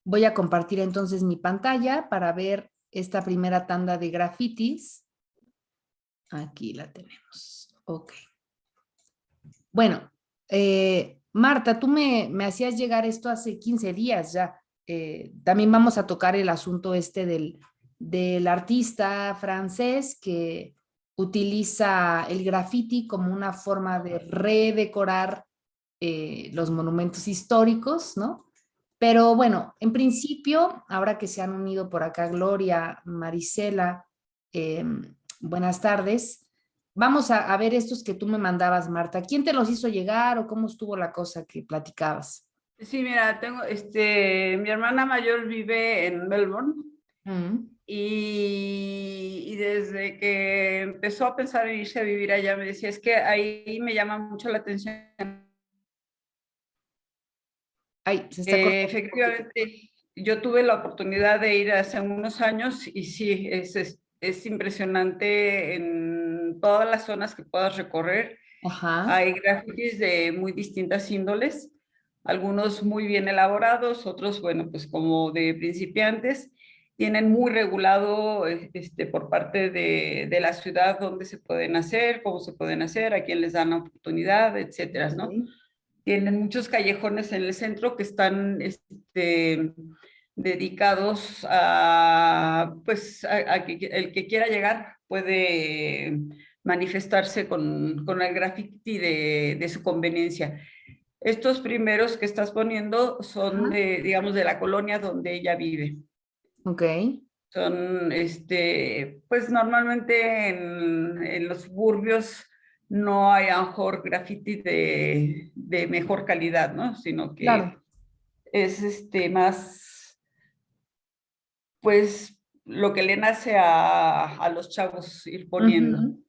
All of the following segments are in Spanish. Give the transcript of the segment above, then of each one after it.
Voy a compartir entonces mi pantalla para ver esta primera tanda de grafitis. Aquí la tenemos. Ok. Bueno, Marta, tú me hacías llegar esto hace 15 días ya. También vamos a tocar el asunto este del artista francés que utiliza el graffiti como una forma de redecorar los monumentos históricos, ¿no? Pero bueno, en principio, ahora que se han unido por acá Gloria, Marisela, eh, buenas tardes. Vamos a ver estos que tú me mandabas, Marta. ¿Quién te los hizo llegar o cómo estuvo la cosa que platicabas? Sí, mira, tengo, mi hermana mayor vive en Melbourne Mm. y desde que empezó a pensar en irse a vivir allá me decía, es que ahí me llama mucho la atención. Ay, se está cortando un poquito. Efectivamente, yo tuve la oportunidad de ir hace unos años y sí, es impresionante en todas las zonas que puedas recorrer. Ajá. Hay grafitis de muy distintas índoles, algunos muy bien elaborados, otros, bueno, pues como de principiantes. Tienen muy regulado por parte de la ciudad dónde se pueden hacer, cómo se pueden hacer, a quién les dan la oportunidad, etcétera, ¿no? Ok. Tienen muchos callejones en el centro que están dedicados a, pues, a que el que quiera llegar puede manifestarse con el graffiti de su conveniencia. Estos primeros que estás poniendo son Ajá. de, digamos, de la colonia donde ella vive. Ok. Son, pues normalmente en los suburbios no hay a lo mejor graffiti de mejor calidad, ¿no? Sino que Claro. es más, pues lo que le nace a los chavos ir poniendo. Ujú.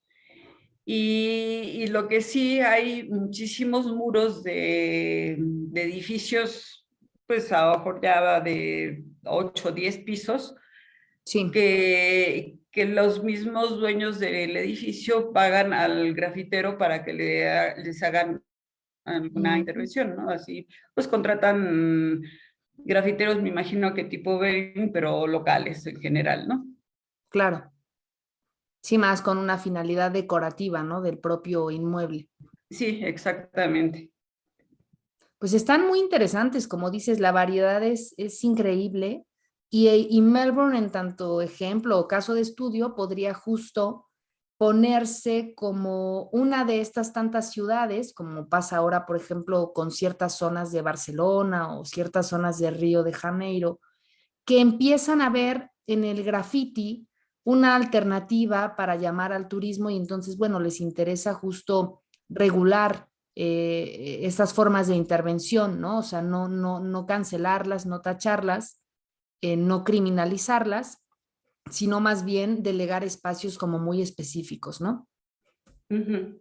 Y lo que sí hay muchísimos muros de edificios, pues a lo mejor ya de 8 o 10 pisos, Sí. que los mismos dueños del edificio pagan al grafitero para que les hagan alguna Ujú. intervención, ¿no? Así, pues contratan grafiteros, me imagino que tipo Berlín, pero locales en general, ¿no? Claro. Sí, más con una finalidad decorativa, ¿no? Del propio inmueble. Sí, exactamente. Pues están muy interesantes, como dices, la variedad es increíble y Melbourne en tanto ejemplo o caso de estudio podría justo ponerse como una de estas tantas ciudades, como pasa ahora, por ejemplo, con ciertas zonas de Barcelona o ciertas zonas de Río de Janeiro, que empiezan a ver en el graffiti una alternativa para llamar al turismo y entonces, bueno, les interesa justo regular estas formas de intervención, ¿no? O sea, no cancelarlas, no tacharlas, no criminalizarlas, sino más bien delegar espacios como muy específicos, ¿no? Ujú.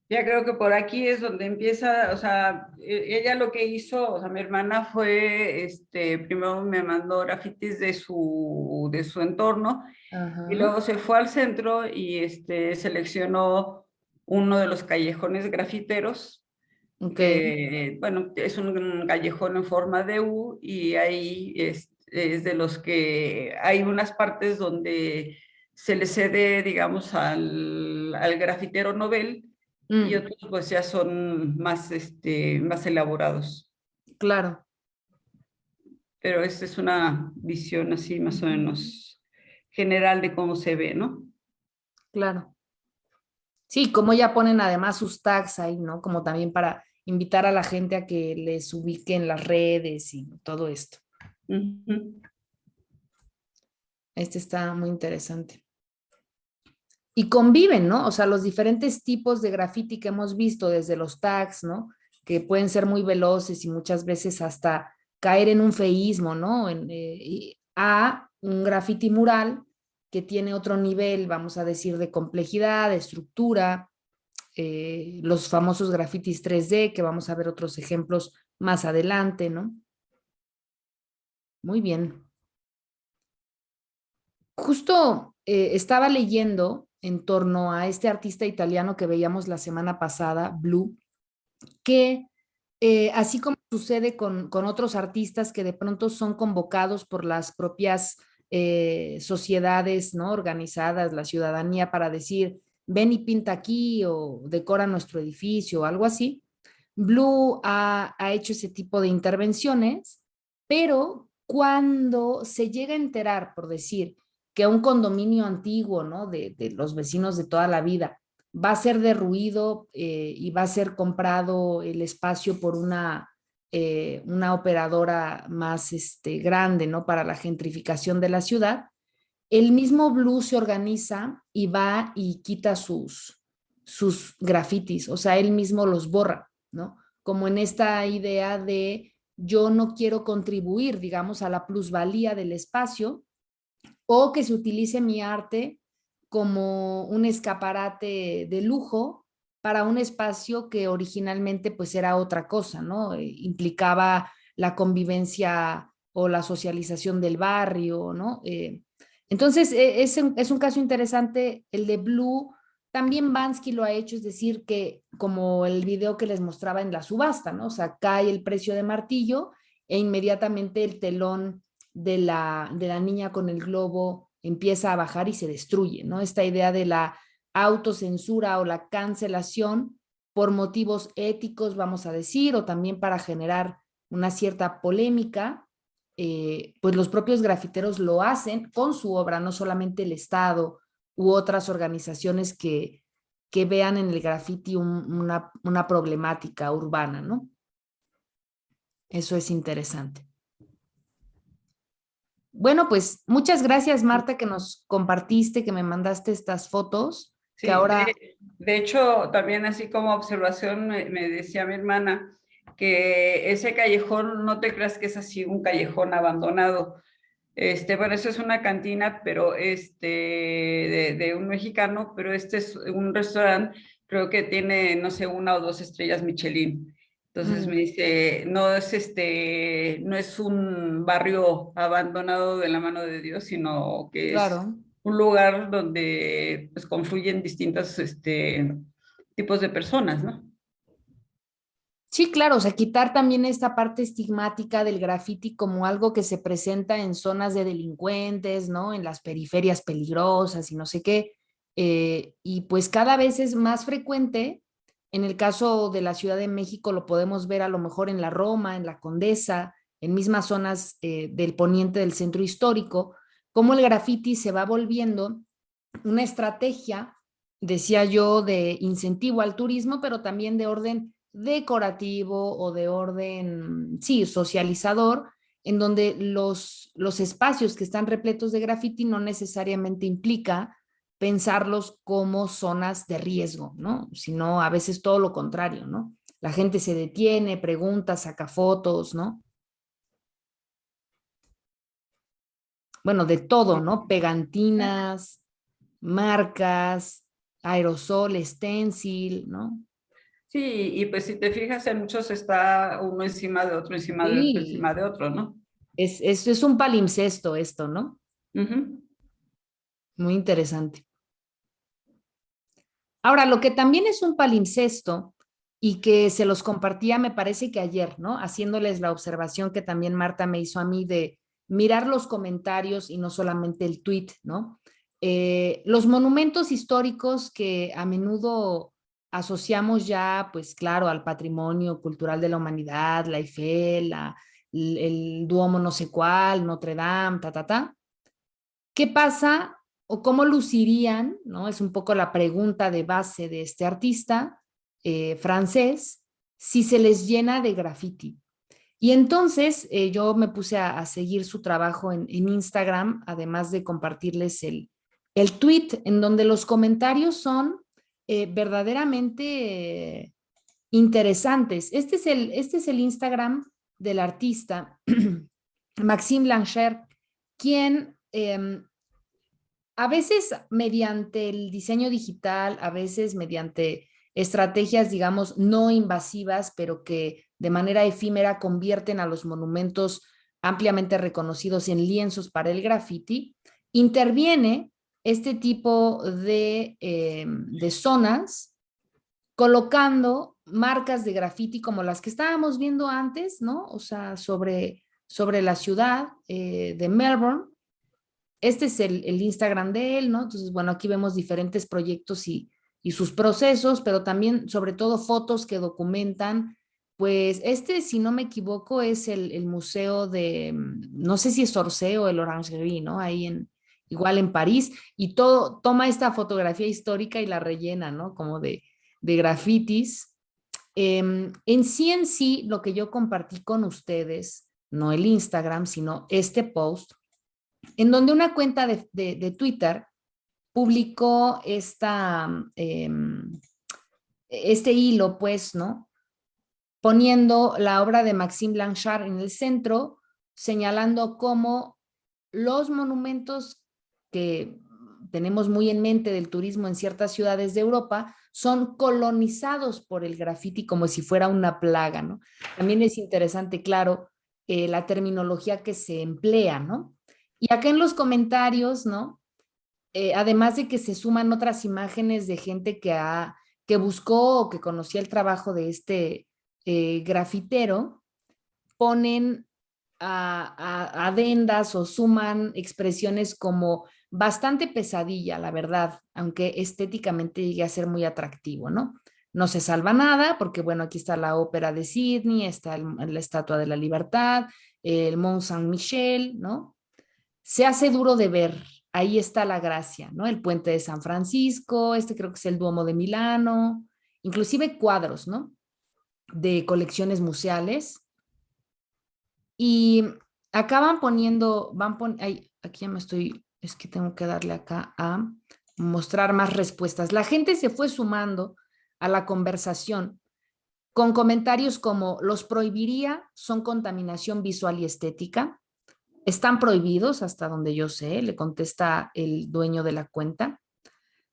Ya creo que por aquí es donde empieza, o sea, ella lo que hizo, o sea, mi hermana fue, primero me mandó grafitis de su entorno y Ajá. luego se fue al centro y seleccionó uno de los callejones grafiteros, Ok. que, bueno, es un callejón en forma de U y ahí es de los que hay unas partes donde se le cede, digamos, al grafitero novel y Mm, otros pues ya son más elaborados. claro. Pero esta es una visión así más o Ujú. menos general de cómo se ve, ¿no? Claro. Sí, como ya ponen además sus tags ahí, ¿no? Como también para invitar a la gente a que les ubique en las redes y todo esto. Ujú. Este está muy interesante. Y conviven, ¿no? O sea, los diferentes tipos de graffiti que hemos visto, desde los tags, ¿no? Que pueden ser muy veloces y muchas veces hasta caer en un feísmo, ¿no? A un graffiti mural que tiene otro nivel, vamos a decir, de complejidad, de estructura, los famosos grafitis 3D, que vamos a ver otros ejemplos más adelante, ¿no? Muy bien. Justo estaba leyendo en torno a este artista italiano que veíamos la semana pasada, Blue, que así como sucede con otros artistas que de pronto son convocados por las propias sociedades, ¿no? Organizadas, la ciudadanía, para decir, ven y pinta aquí o decora nuestro edificio o algo así. Blue ha hecho ese tipo de intervenciones, pero cuando se llega a enterar, por decir, que un condominio antiguo, ¿no? De los vecinos de toda la vida va a ser derruido y va a ser comprado el espacio por una operadora más grande, ¿no? Para la gentrificación de la ciudad, el mismo Blue se organiza y va y quita sus grafitis, o sea, él mismo los borra, ¿no? Como en esta idea de yo no quiero contribuir, digamos, a la plusvalía del espacio o que se utilice mi arte como un escaparate de lujo para un espacio que originalmente pues era otra cosa, ¿no? Implicaba la convivencia o la socialización del barrio, ¿no? Entonces, es un caso interesante el de Blue. También Bansky lo ha hecho, es decir, que como el video que les mostraba en la subasta, ¿no? O sea, cae el precio de martillo e inmediatamente el telón de la niña con el globo empieza a bajar y se destruye, ¿no? Esta idea de la autocensura o la cancelación por motivos éticos, vamos a decir, o también para generar una cierta polémica, pues los propios grafiteros lo hacen con su obra, no solamente el Estado u otras organizaciones que vean en el graffiti una problemática urbana, ¿no? Eso es interesante. Bueno, pues muchas gracias, Marta, que nos compartiste, que me mandaste estas fotos, que Sí, ahora, de hecho, también así como observación me decía mi hermana que ese callejón, no te creas que es así un callejón abandonado. Bueno, eso es una cantina, pero de un mexicano, pero este es un restaurante, creo que tiene, no sé, 1 o 2 estrellas Michelin. Entonces me dice, no es un barrio abandonado de la mano de Dios, sino que es claro. un lugar donde pues confluyen distintos tipos de personas, ¿no? Sí, claro, o sea, quitar también esta parte estigmática del graffiti como algo que se presenta en zonas de delincuentes, ¿no? En las periferias peligrosas y no sé qué. Y pues cada vez es más frecuente. En el caso de la Ciudad de México lo podemos ver a lo mejor en la Roma, en la Condesa, en mismas zonas del poniente del centro histórico, cómo el graffiti se va volviendo una estrategia, decía yo, de incentivo al turismo, pero también de orden decorativo o de orden, sí, socializador, en donde los espacios que están repletos de graffiti no necesariamente implica pensarlos como zonas de riesgo, ¿no? Sino a veces todo lo contrario, ¿no? La gente se detiene, pregunta, saca fotos, ¿no? Bueno, de todo, ¿no? Pegantinas, marcas, aerosol, stencil, ¿no? Sí, y pues si te fijas, en muchos está uno encima de otro, encima de otro, Sí, encima de otro, ¿no? es un palimpsesto esto, ¿no? Ujú. Muy interesante. Ahora, lo que también es un palimpsesto y que se los compartía, me parece que ayer, ¿no? Haciéndoles la observación que también Marta me hizo a mí de mirar los comentarios y no solamente el tweet, ¿no? Los monumentos históricos que a menudo asociamos ya, pues claro, al patrimonio cultural de la humanidad, la Eiffel, el Duomo no sé cuál, Notre Dame, ta, ta, ta. ¿Qué pasa o cómo lucirían, ¿no? Es un poco la pregunta de base de este artista francés, si se les llena de graffiti. Y entonces yo me puse a seguir su trabajo en Instagram, además de compartirles el tweet, en donde los comentarios son verdaderamente interesantes. Este es el Instagram del artista Maxime Blanchard, quien a veces mediante el diseño digital, a veces mediante estrategias, digamos, no invasivas, pero que de manera efímera convierten a los monumentos ampliamente reconocidos en lienzos para el graffiti, interviene este tipo de zonas colocando marcas de graffiti como las que estábamos viendo antes, ¿no? O sea, sobre la ciudad de Melbourne. Este es el Instagram de él, ¿no? Entonces, bueno, aquí vemos diferentes proyectos y sus procesos, pero también, sobre todo, fotos que documentan. Pues si no me equivoco, es el museo de, no sé si es Orsay o el Orangerie, ¿no? Igual en París, y todo, toma esta fotografía histórica y la rellena, ¿no? Como de grafitis. En sí, lo que yo compartí con ustedes, no el Instagram, sino este post, en donde una cuenta de Twitter publicó este hilo, pues, ¿no? Poniendo la obra de Maxime Blanchard en el centro, señalando cómo los monumentos que tenemos muy en mente del turismo en ciertas ciudades de Europa son colonizados por el graffiti como si fuera una plaga, ¿no? También es interesante, claro, la terminología que se emplea, ¿no? Y acá en los comentarios, ¿no? Además de que se suman otras imágenes de gente que buscó o que conocía el trabajo de este grafitero, ponen adendas o suman expresiones como bastante pesadilla, la verdad, aunque estéticamente llegue a ser muy atractivo, ¿no? No se salva nada, porque bueno, aquí está la ópera de Sydney, está la Estatua de la Libertad, el Mont Saint-Michel, ¿no? Se hace duro de ver, ahí está la gracia, ¿no? El puente de San Francisco, creo que es el Duomo de Milano, inclusive cuadros, ¿no? De colecciones museales. Y acaban poniendo, aquí ya me estoy, es que tengo que darle acá a mostrar más respuestas. La gente se fue sumando a la conversación con comentarios como los prohibiría, son contaminación visual y estética, están prohibidos hasta donde yo sé, le contesta el dueño de la cuenta.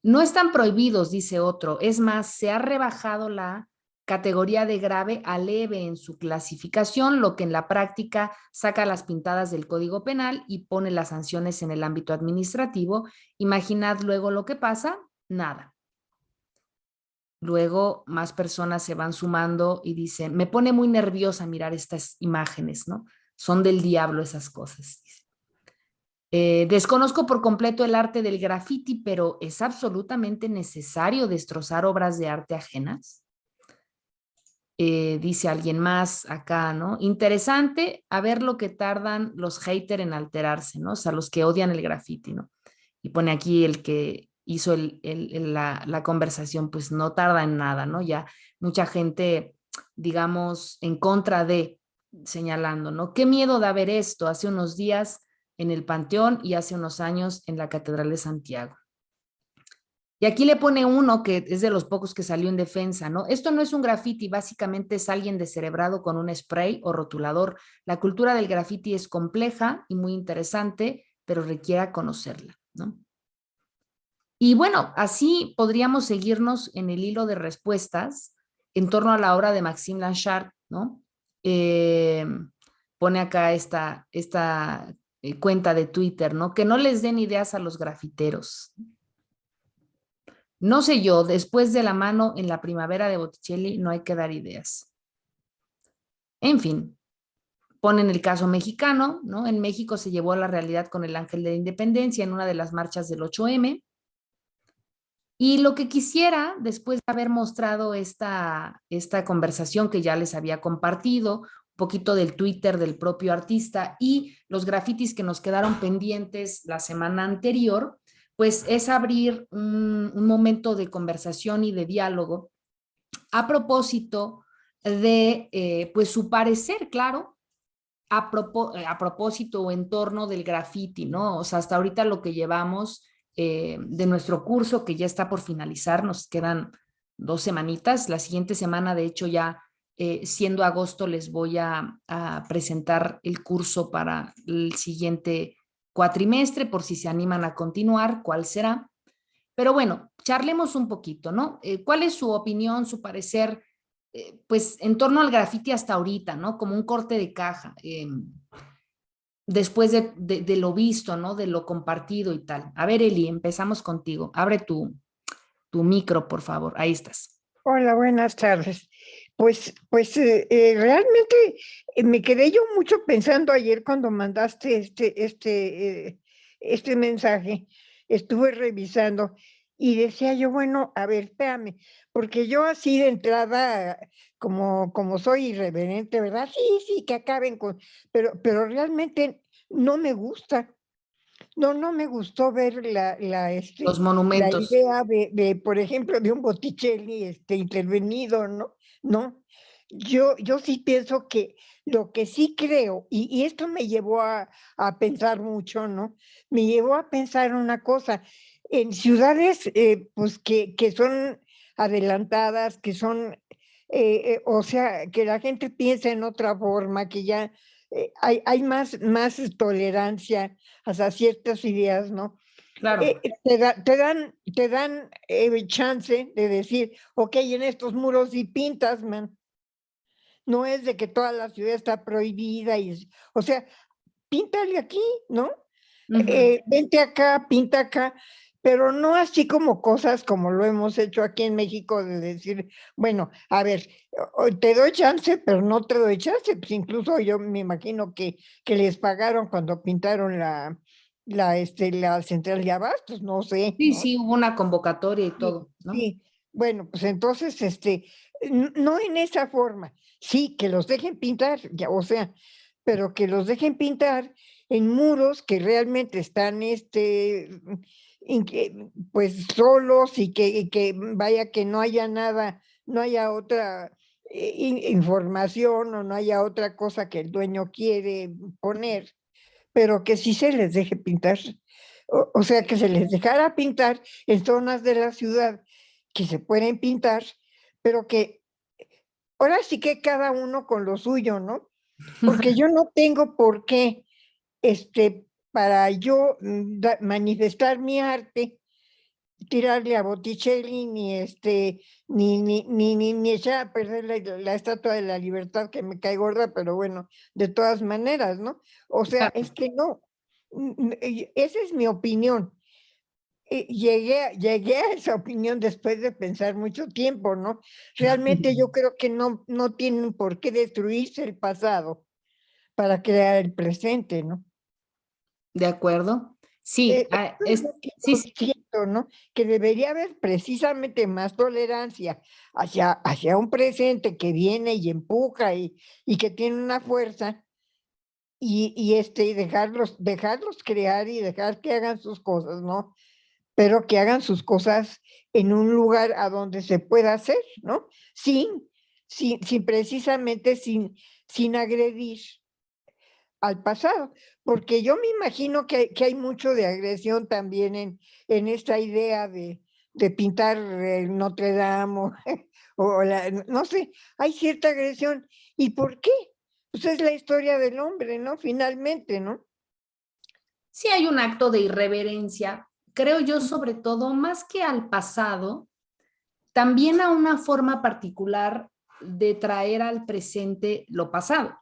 No están prohibidos, dice otro, es más, se ha rebajado la categoría de grave a leve en su clasificación, lo que en la práctica saca las pintadas del Código Penal y pone las sanciones en el ámbito administrativo. Imaginad luego lo que pasa, nada. Luego más personas se van sumando y dicen, me pone muy nerviosa mirar estas imágenes, ¿no? Son del diablo esas cosas. Desconozco por completo el arte del graffiti, pero ¿es absolutamente necesario destrozar obras de arte ajenas? Dice alguien más acá, ¿no? Interesante a ver lo que tardan los haters en alterarse, ¿no? O sea, los que odian el graffiti, ¿no? Y pone aquí el que hizo la conversación, pues no tarda en nada, ¿no? Ya mucha gente, digamos, en contra de, señalando, ¿no? Qué miedo da ver esto hace unos días en el Panteón y hace unos años en la Catedral de Santiago. Y aquí le pone uno que es de los pocos que salió en defensa, ¿no? Esto no es un graffiti, básicamente es alguien descerebrado con un spray o rotulador. La cultura del graffiti es compleja y muy interesante, pero requiere conocerla, ¿no? Y bueno, así podríamos seguirnos en el hilo de respuestas en torno a la obra de Maxime Blanchard, ¿no? Eh, Pone acá esta cuenta de Twitter, ¿no? Que no les den ideas a los grafiteros. No sé yo, después de la mano en la primavera de Botticelli no hay que dar ideas. En fin, ponen el caso mexicano, ¿no? En México se llevó a la realidad con el Ángel de la Independencia en una de las marchas del 8M. Y lo que quisiera, después de haber mostrado esta conversación que ya les había compartido, un poquito del Twitter del propio artista y los grafitis que nos quedaron pendientes la semana anterior, pues es abrir un momento de conversación y de diálogo a propósito de pues su parecer, claro, a propósito o en torno del graffiti, ¿no? O sea, hasta ahorita lo que llevamos de nuestro curso, que ya está por finalizar, nos quedan 2 semanitas. La siguiente semana, de hecho, ya siendo agosto, les voy a presentar el curso para el siguiente cuatrimestre, por si se animan a continuar, cuál será. Pero bueno, charlemos un poquito, ¿no? ¿Cuál es su opinión, su parecer, pues en torno al graffiti hasta ahorita, ¿no? Como un corte de caja, después de lo visto, ¿no? De lo compartido y tal. A ver, Eli, empezamos contigo. Abre tu micro, por favor. Ahí estás. Hola, buenas tardes. Realmente me quedé yo mucho pensando ayer cuando mandaste este mensaje. Estuve revisando y decía yo, bueno, a ver, espérame, porque yo así de entrada, como soy irreverente, ¿verdad? Sí, sí, que acaben con, pero realmente no me gusta. No me gustó ver Los la monumentos. idea por ejemplo, de un Botticelli intervenido, ¿no? No, yo sí pienso que lo que sí creo, y esto me llevó a pensar mucho, ¿no? Me llevó a pensar una cosa, en ciudades pues que son adelantadas, que son, o sea, que la gente piensa en otra forma, que ya hay más tolerancia hacia ciertas ideas, ¿no? Claro. Te dan chance de decir, ok, en estos muros y pintas, man. No es de que toda la ciudad está prohibida, o sea, píntale aquí, ¿no? Ujú. Vente acá, pinta acá, pero no así como cosas como lo hemos hecho aquí en México de decir, bueno, a ver, te doy chance, pero no te doy chance. Pues incluso yo me imagino que les pagaron cuando pintaron la central de abastos, no sé, Sí, ¿no? sí, hubo una convocatoria y Sí, todo, ¿no? sí. Bueno, pues entonces, no en esa forma. Sí, que los dejen pintar, ya, o sea, pero que los dejen pintar en muros que realmente están, pues solos y que vaya que no haya nada, no haya otra información o no haya otra cosa que el dueño quiere poner, pero que sí se les deje pintar. O sea, que se les dejara pintar en zonas de la ciudad que se pueden pintar, pero que ahora sí que cada uno con lo suyo, ¿no? Porque yo no tengo por qué, para yo manifestar mi arte, tirarle a Botticelli, ni echar a perder la Estatua de la Libertad, que me cae gorda, pero bueno, de todas maneras, ¿no? O sea, Claro. es que no. Esa es mi opinión. Llegué a esa opinión después de pensar mucho tiempo, ¿no? Realmente yo creo que no tienen por qué destruirse el pasado para crear el presente, ¿no? ¿De acuerdo? Sí, Eso es lo que sí, yo sí, siento, ¿no? Que debería haber precisamente más tolerancia hacia un presente que viene y empuja y que tiene una fuerza y dejarlos crear y dejar que hagan sus cosas, ¿no? Pero que hagan sus cosas en un lugar a donde se pueda hacer, ¿no? Sin precisamente sin agredir al pasado, porque yo me imagino que hay mucho de agresión también en esta idea de pintar Notre Dame no sé, hay cierta agresión. ¿Y por qué? Pues es la historia del hombre, ¿no? Finalmente, ¿no? sí hay un acto de irreverencia, creo yo, sobre todo, más que al pasado, también a una forma particular de traer al presente lo pasado,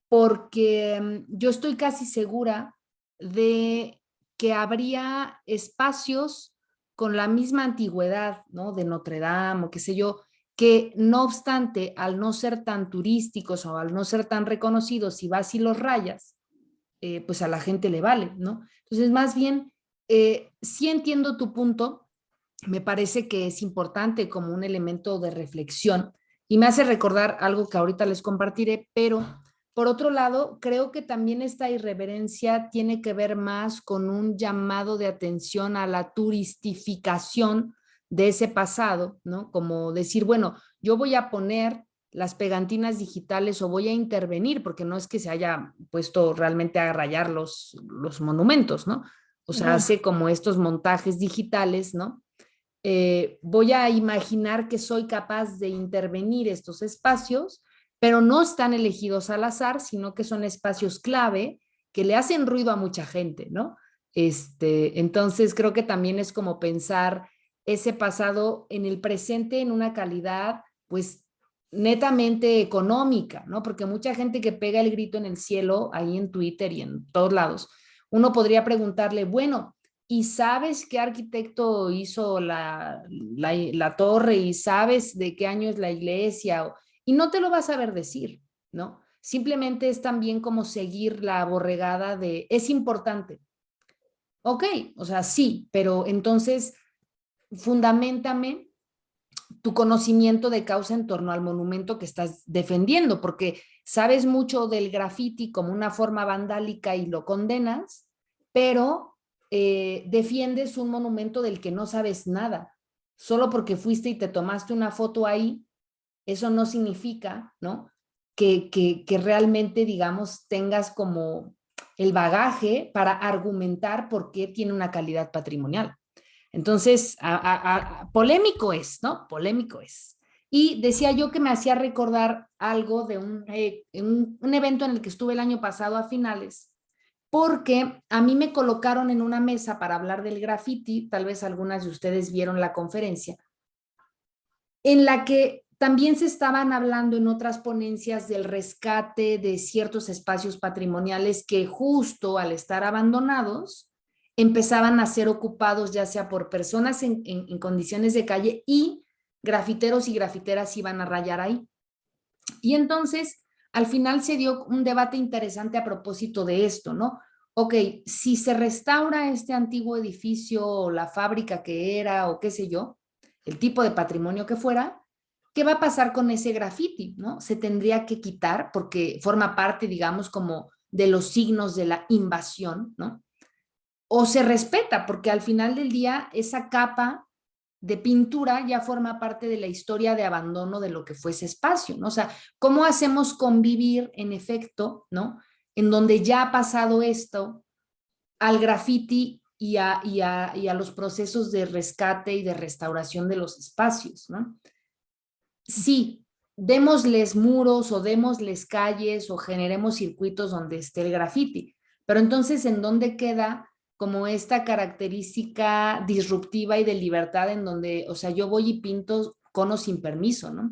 porque yo estoy casi segura de que habría espacios con la misma antigüedad, ¿no? De Notre Dame o qué sé yo, que no obstante, al no ser tan turísticos o al no ser tan reconocidos, si vas y los rayas, pues a la gente le vale, ¿no? Entonces, más bien, sí entiendo tu punto, me parece que es importante como un elemento de reflexión y me hace recordar algo que ahorita les compartiré, pero por otro lado, creo que también esta irreverencia tiene que ver más con un llamado de atención a la turistificación de ese pasado, ¿no? Como decir, bueno, yo voy a poner las pegantinas digitales o voy a intervenir, porque no es que se haya puesto realmente a rayar los monumentos, ¿no? O sea, Ujú. hace como estos montajes digitales, ¿no? Voy a imaginar que soy capaz de intervenir estos espacios, pero no están elegidos al azar, sino que son espacios clave que le hacen ruido a mucha gente, ¿no? Entonces creo que también es como pensar ese pasado en el presente en una calidad, pues, netamente económica, ¿no? Porque mucha gente que pega el grito en el cielo, ahí en Twitter y en todos lados, uno podría preguntarle, bueno, ¿y sabes qué arquitecto hizo la torre? ¿Y sabes de qué año es la iglesia? y no te lo vas a ver decir, ¿no? Simplemente es también como seguir la borregada de, es importante. Ok, o sea, sí, pero entonces fundamentame tu conocimiento de causa en torno al monumento que estás defendiendo, porque sabes mucho del graffiti como una forma vandálica y lo condenas, pero defiendes un monumento del que no sabes nada. Solo porque fuiste y te tomaste una foto ahí, eso no significa, ¿no? Que realmente, digamos, tengas como el bagaje para argumentar por qué tiene una calidad patrimonial. Entonces, polémico es, ¿no? Polémico es. Y decía yo que me hacía recordar algo de un evento en el que estuve el año pasado a finales, porque a mí me colocaron en una mesa para hablar del graffiti, tal vez algunas de ustedes vieron la conferencia, en la que también se estaban hablando en otras ponencias del rescate de ciertos espacios patrimoniales que justo al estar abandonados empezaban a ser ocupados ya sea por personas en condiciones de calle y grafiteros y grafiteras iban a rayar ahí. Y entonces al final se dio un debate interesante a propósito de esto, ¿no? Ok, si se restaura este antiguo edificio o la fábrica que era o qué sé yo, el tipo de patrimonio que fuera, ¿qué va a pasar con ese graffiti? ¿No? Se tendría que quitar porque forma parte, digamos, como de los signos de la invasión, ¿no? O se respeta porque al final del día esa capa de pintura ya forma parte de la historia de abandono de lo que fue ese espacio, ¿no? O sea, ¿cómo hacemos convivir en efecto, ¿no? En donde ya ha pasado esto al graffiti y a los procesos de rescate y de restauración de los espacios, ¿no? Sí, démosles muros o démosles calles o generemos circuitos donde esté el graffiti, pero entonces, ¿en dónde queda como esta característica disruptiva y de libertad en donde, o sea, yo voy y pinto cono sin permiso, ¿no?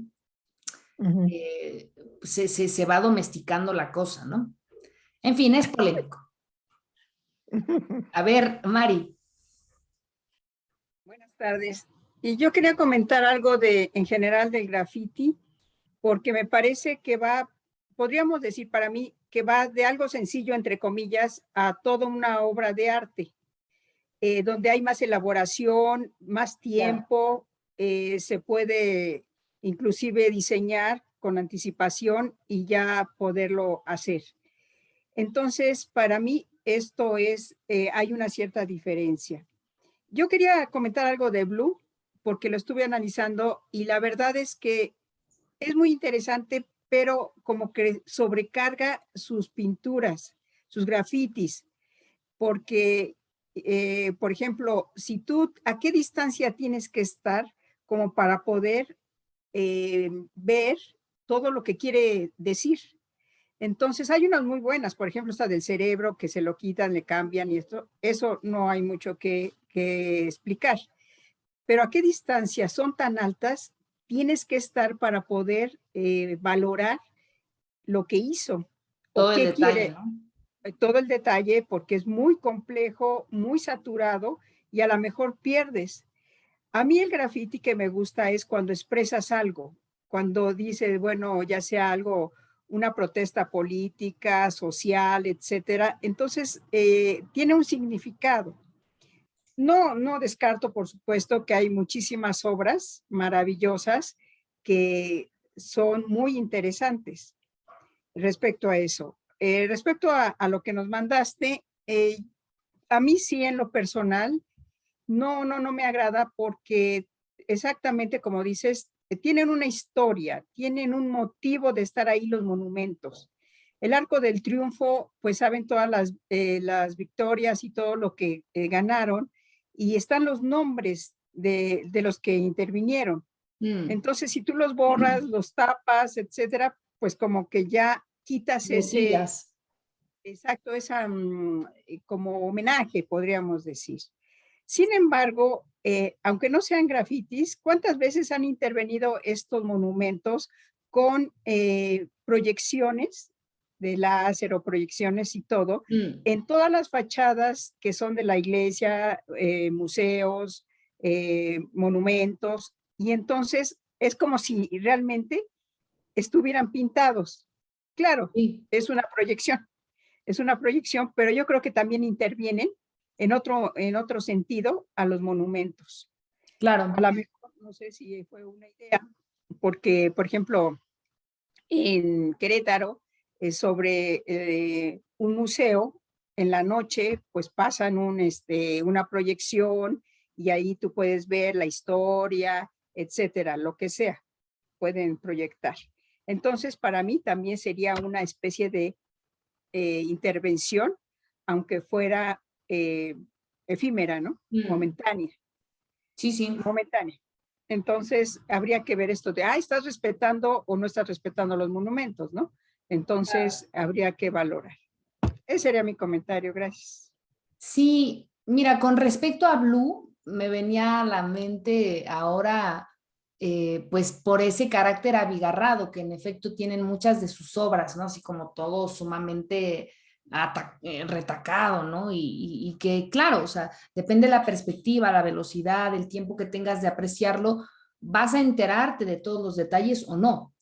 Ujú. Se va domesticando la cosa, ¿no? En fin, es polémico. A ver, Mari. Buenas tardes. Y yo quería comentar algo en general del graffiti, porque me parece que podríamos decir para mí, que va de algo sencillo, entre comillas, a toda una obra de arte, donde hay más elaboración, más tiempo, se puede inclusive diseñar con anticipación y ya poderlo hacer. Entonces, para mí, hay una cierta diferencia. Yo quería comentar algo de Blue, porque lo estuve analizando y la verdad es que es muy interesante, pero como que sobrecarga sus pinturas, sus grafitis, porque, por ejemplo, ¿a qué distancia tienes que estar como para poder ver todo lo que quiere decir? Entonces hay unas muy buenas, por ejemplo, esta del cerebro, que se lo quitan, le cambian y eso no hay mucho que explicar. Pero ¿a qué distancia son tan altas tienes que estar para poder valorar lo que hizo o Todo el qué detalle, quiere? ¿no? Todo el detalle, porque es muy complejo, muy saturado y a lo mejor pierdes. A mí el graffiti que me gusta es cuando expresas algo, cuando dices, bueno, ya sea algo, una protesta política, social, etcétera. Entonces, tiene un significado. No descarto, por supuesto, que hay muchísimas obras maravillosas que son muy interesantes respecto a eso. Respecto a lo que nos mandaste, a mí sí en lo personal, no me agrada porque exactamente como dices, tienen una historia, tienen un motivo de estar ahí los monumentos. El Arco del Triunfo, pues saben todas las victorias y todo lo que ganaron, y están los nombres de los que intervinieron. Entonces, si tú los borras, los tapas, etcétera, pues como que ya quitas Botillas. exacto, como homenaje, podríamos decir. Sin embargo, aunque no sean grafitis, ¿cuántas veces han intervenido estos monumentos con proyecciones de láser o proyecciones y todo, en todas las fachadas que son de la iglesia, museos, monumentos? Y entonces es como si realmente estuvieran pintados. Claro, Sí, es una proyección, pero yo creo que también intervienen en otro sentido a los monumentos. A claro. lo mejor, no sé si fue una idea, porque, por ejemplo, en Querétaro, sobre un museo, en la noche, pues pasan una proyección y ahí tú puedes ver la historia, etcétera, lo que sea, pueden proyectar. Entonces, para mí también sería una especie de intervención, aunque fuera efímera, ¿no? Mm, Momentánea, sí, sí. momentánea. Entonces, habría que ver esto de, ¿estás respetando o no estás respetando los monumentos, no? Entonces, habría que valorar. Ese sería mi comentario, gracias. Sí, mira, con respecto a Blue, me venía a la mente ahora, pues por ese carácter abigarrado que en efecto tienen muchas de sus obras, ¿no? Así como todo sumamente retacado, ¿no? Y que, claro, o sea, depende de la perspectiva, la velocidad, el tiempo que tengas de apreciarlo, vas a enterarte de todos los detalles o no.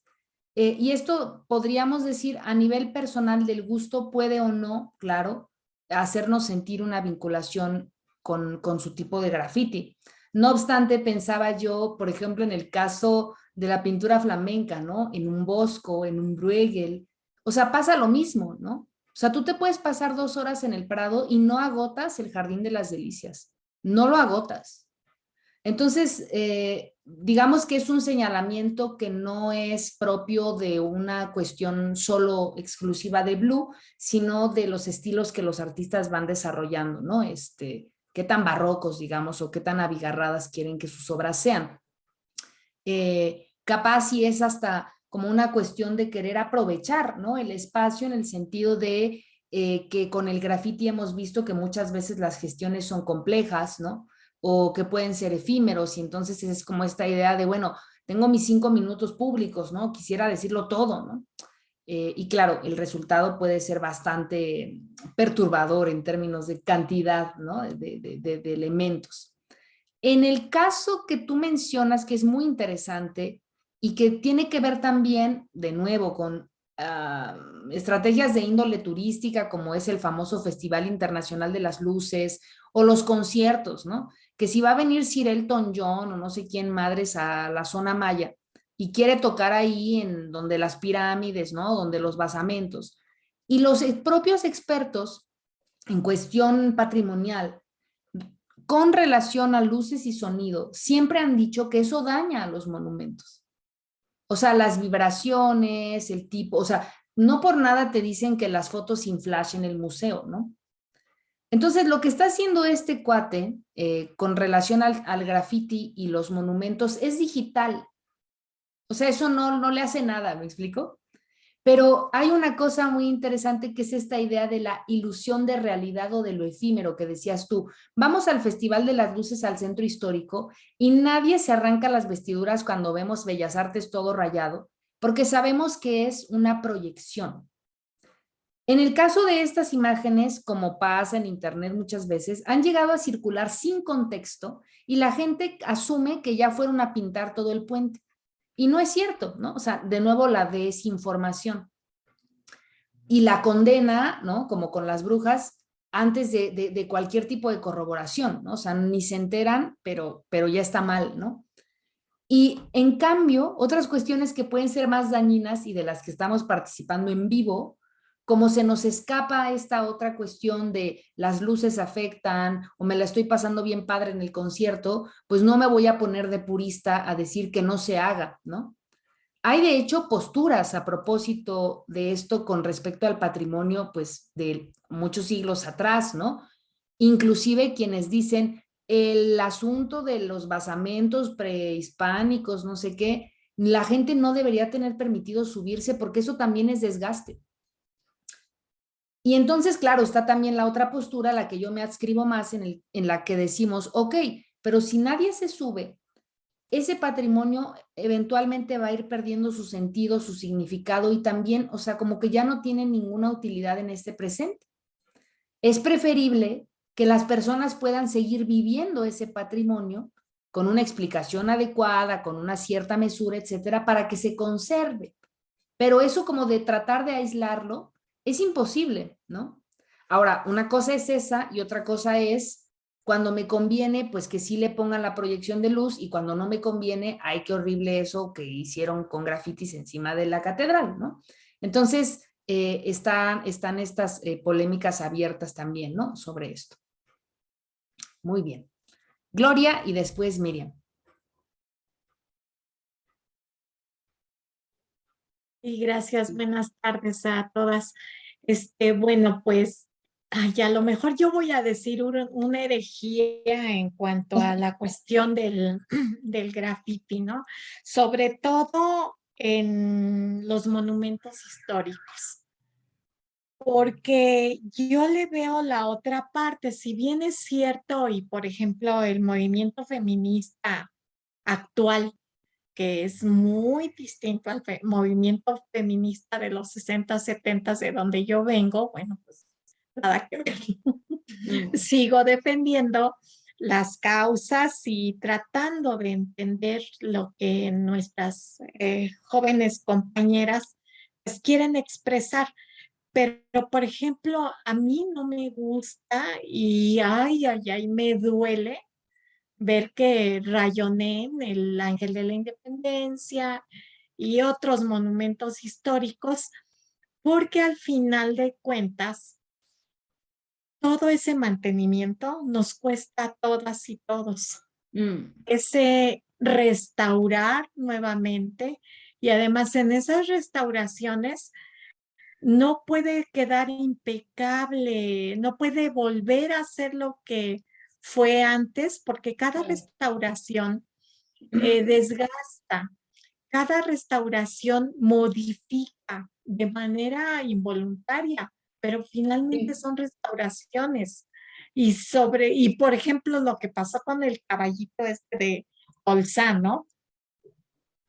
Y esto podríamos decir a nivel personal del gusto puede o no, claro, hacernos sentir una vinculación con su tipo de graffiti. No obstante, pensaba yo, por ejemplo, en el caso de la pintura flamenca, ¿no? En un Bosco, en un Bruegel, o sea, pasa lo mismo, ¿no? O sea, tú te puedes pasar 2 horas en el Prado y no agotas el Jardín de las Delicias, no lo agotas. Entonces, digamos que es un señalamiento que no es propio de una cuestión solo exclusiva de Blue, sino de los estilos que los artistas van desarrollando, ¿no? Qué tan barrocos, digamos, o qué tan abigarradas quieren que sus obras sean. Capaz si es hasta como una cuestión de querer aprovechar, ¿no? El espacio en el sentido de que con el graffiti hemos visto que muchas veces las gestiones son complejas, ¿no? O que pueden ser efímeros y entonces es como esta idea de, bueno, tengo mis 5 minutos públicos, ¿no? Quisiera decirlo todo, ¿no? Y claro, el resultado puede ser bastante perturbador en términos de cantidad, ¿no? De elementos. En el caso que tú mencionas, que es muy interesante y que tiene que ver también, de nuevo, con estrategias de índole turística, como es el famoso Festival Internacional de las Luces o los conciertos, ¿no? Que si va a venir Sir Elton John o no sé quién madres a la zona maya y quiere tocar ahí en donde las pirámides, ¿no? Donde los basamentos. Y los propios expertos en cuestión patrimonial con relación a luces y sonido, siempre han dicho que eso daña a los monumentos. O sea, las vibraciones, el tipo, o sea, no por nada te dicen que las fotos sin flash en el museo, ¿no? Entonces, lo que está haciendo este cuate con relación al graffiti y los monumentos es digital. O sea, eso no le hace nada, ¿me explico? Pero hay una cosa muy interesante que es esta idea de la ilusión de realidad o de lo efímero que decías tú. Vamos al Festival de las Luces al Centro Histórico y nadie se arranca las vestiduras cuando vemos Bellas Artes todo rayado, porque sabemos que es una proyección. En el caso de estas imágenes, como pasa en Internet muchas veces, han llegado a circular sin contexto y la gente asume que ya fueron a pintar todo el puente. Y no es cierto, ¿no? O sea, de nuevo la desinformación y la condena, ¿no? Como con las brujas, antes de cualquier tipo de corroboración, ¿no? O sea, ni se enteran, pero ya está mal, ¿no? Y en cambio, otras cuestiones que pueden ser más dañinas y de las que estamos participando en vivo, como se nos escapa esta otra cuestión de las luces afectan o me la estoy pasando bien padre en el concierto, pues no me voy a poner de purista a decir que no se haga, ¿no? Hay de hecho posturas a propósito de esto con respecto al patrimonio, pues de muchos siglos atrás, ¿no? Inclusive quienes dicen el asunto de los basamentos prehispánicos, no sé qué, la gente no debería tener permitido subirse porque eso también es desgaste. Y entonces, claro, está también la otra postura, la que yo me adscribo más en la que decimos, ok, pero si nadie se sube, ese patrimonio eventualmente va a ir perdiendo su sentido, su significado y también, o sea, como que ya no tiene ninguna utilidad en este presente. Es preferible que las personas puedan seguir viviendo ese patrimonio con una explicación adecuada, con una cierta mesura, etcétera, para que se conserve. pero eso como de tratar de aislarlo es imposible, ¿no? Ahora, una cosa es esa y otra cosa es cuando me conviene, pues que sí le pongan la proyección de luz y cuando no me conviene, ay, qué horrible eso que hicieron con grafitis encima de la catedral, ¿no? Entonces, están estas polémicas abiertas también, ¿no? Sobre esto. Muy bien. Gloria y después Miriam. Y gracias, buenas tardes a todas. Bueno, pues, ay, a lo mejor yo voy a decir una herejía en cuanto a la cuestión del graffiti, ¿no? Sobre todo en los monumentos históricos, porque yo le veo la otra parte, si bien es cierto, y por ejemplo, el movimiento feminista actual que es muy distinto al movimiento feminista de los 60, 70 de donde yo vengo, bueno, pues nada que ver. Sigo defendiendo las causas y tratando de entender lo que nuestras jóvenes compañeras pues, quieren expresar. Pero, por ejemplo, a mí no me gusta y ay, me duele ver que rayonen el Ángel de la Independencia y otros monumentos históricos, porque al final de cuentas, todo ese mantenimiento nos cuesta a todas y todos. Ese restaurar nuevamente y además en esas restauraciones no puede quedar impecable, no puede volver a ser lo que fue antes, porque cada restauración desgasta, cada restauración modifica de manera involuntaria, pero finalmente son restauraciones. Y por ejemplo, lo que pasó con el caballito de Olzán, ¿no?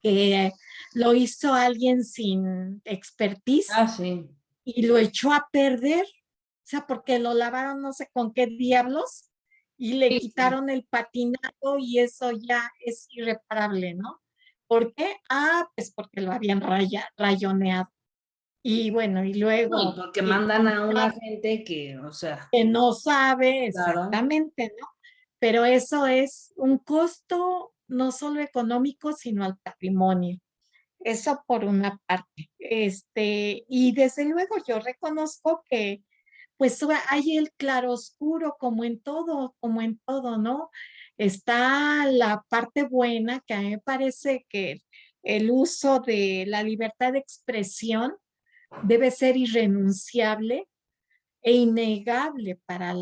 Que lo hizo alguien sin expertise Sí. y lo echó a perder, o sea, porque lo lavaron no sé con qué diablos y le quitaron el patinado y eso ya es irreparable, ¿no? ¿Por qué? Pues porque lo habían rayoneado. Y bueno, y luego... No, y porque mandan a una gente que, o sea... Que no sabe Claro. exactamente, ¿no? Pero eso es un costo no solo económico, sino al patrimonio. Eso por una parte. Y desde luego yo reconozco que pues hay el claroscuro como en todo, ¿no? Está la parte buena, que a mí me parece que el uso de la libertad de expresión debe ser irrenunciable e innegable para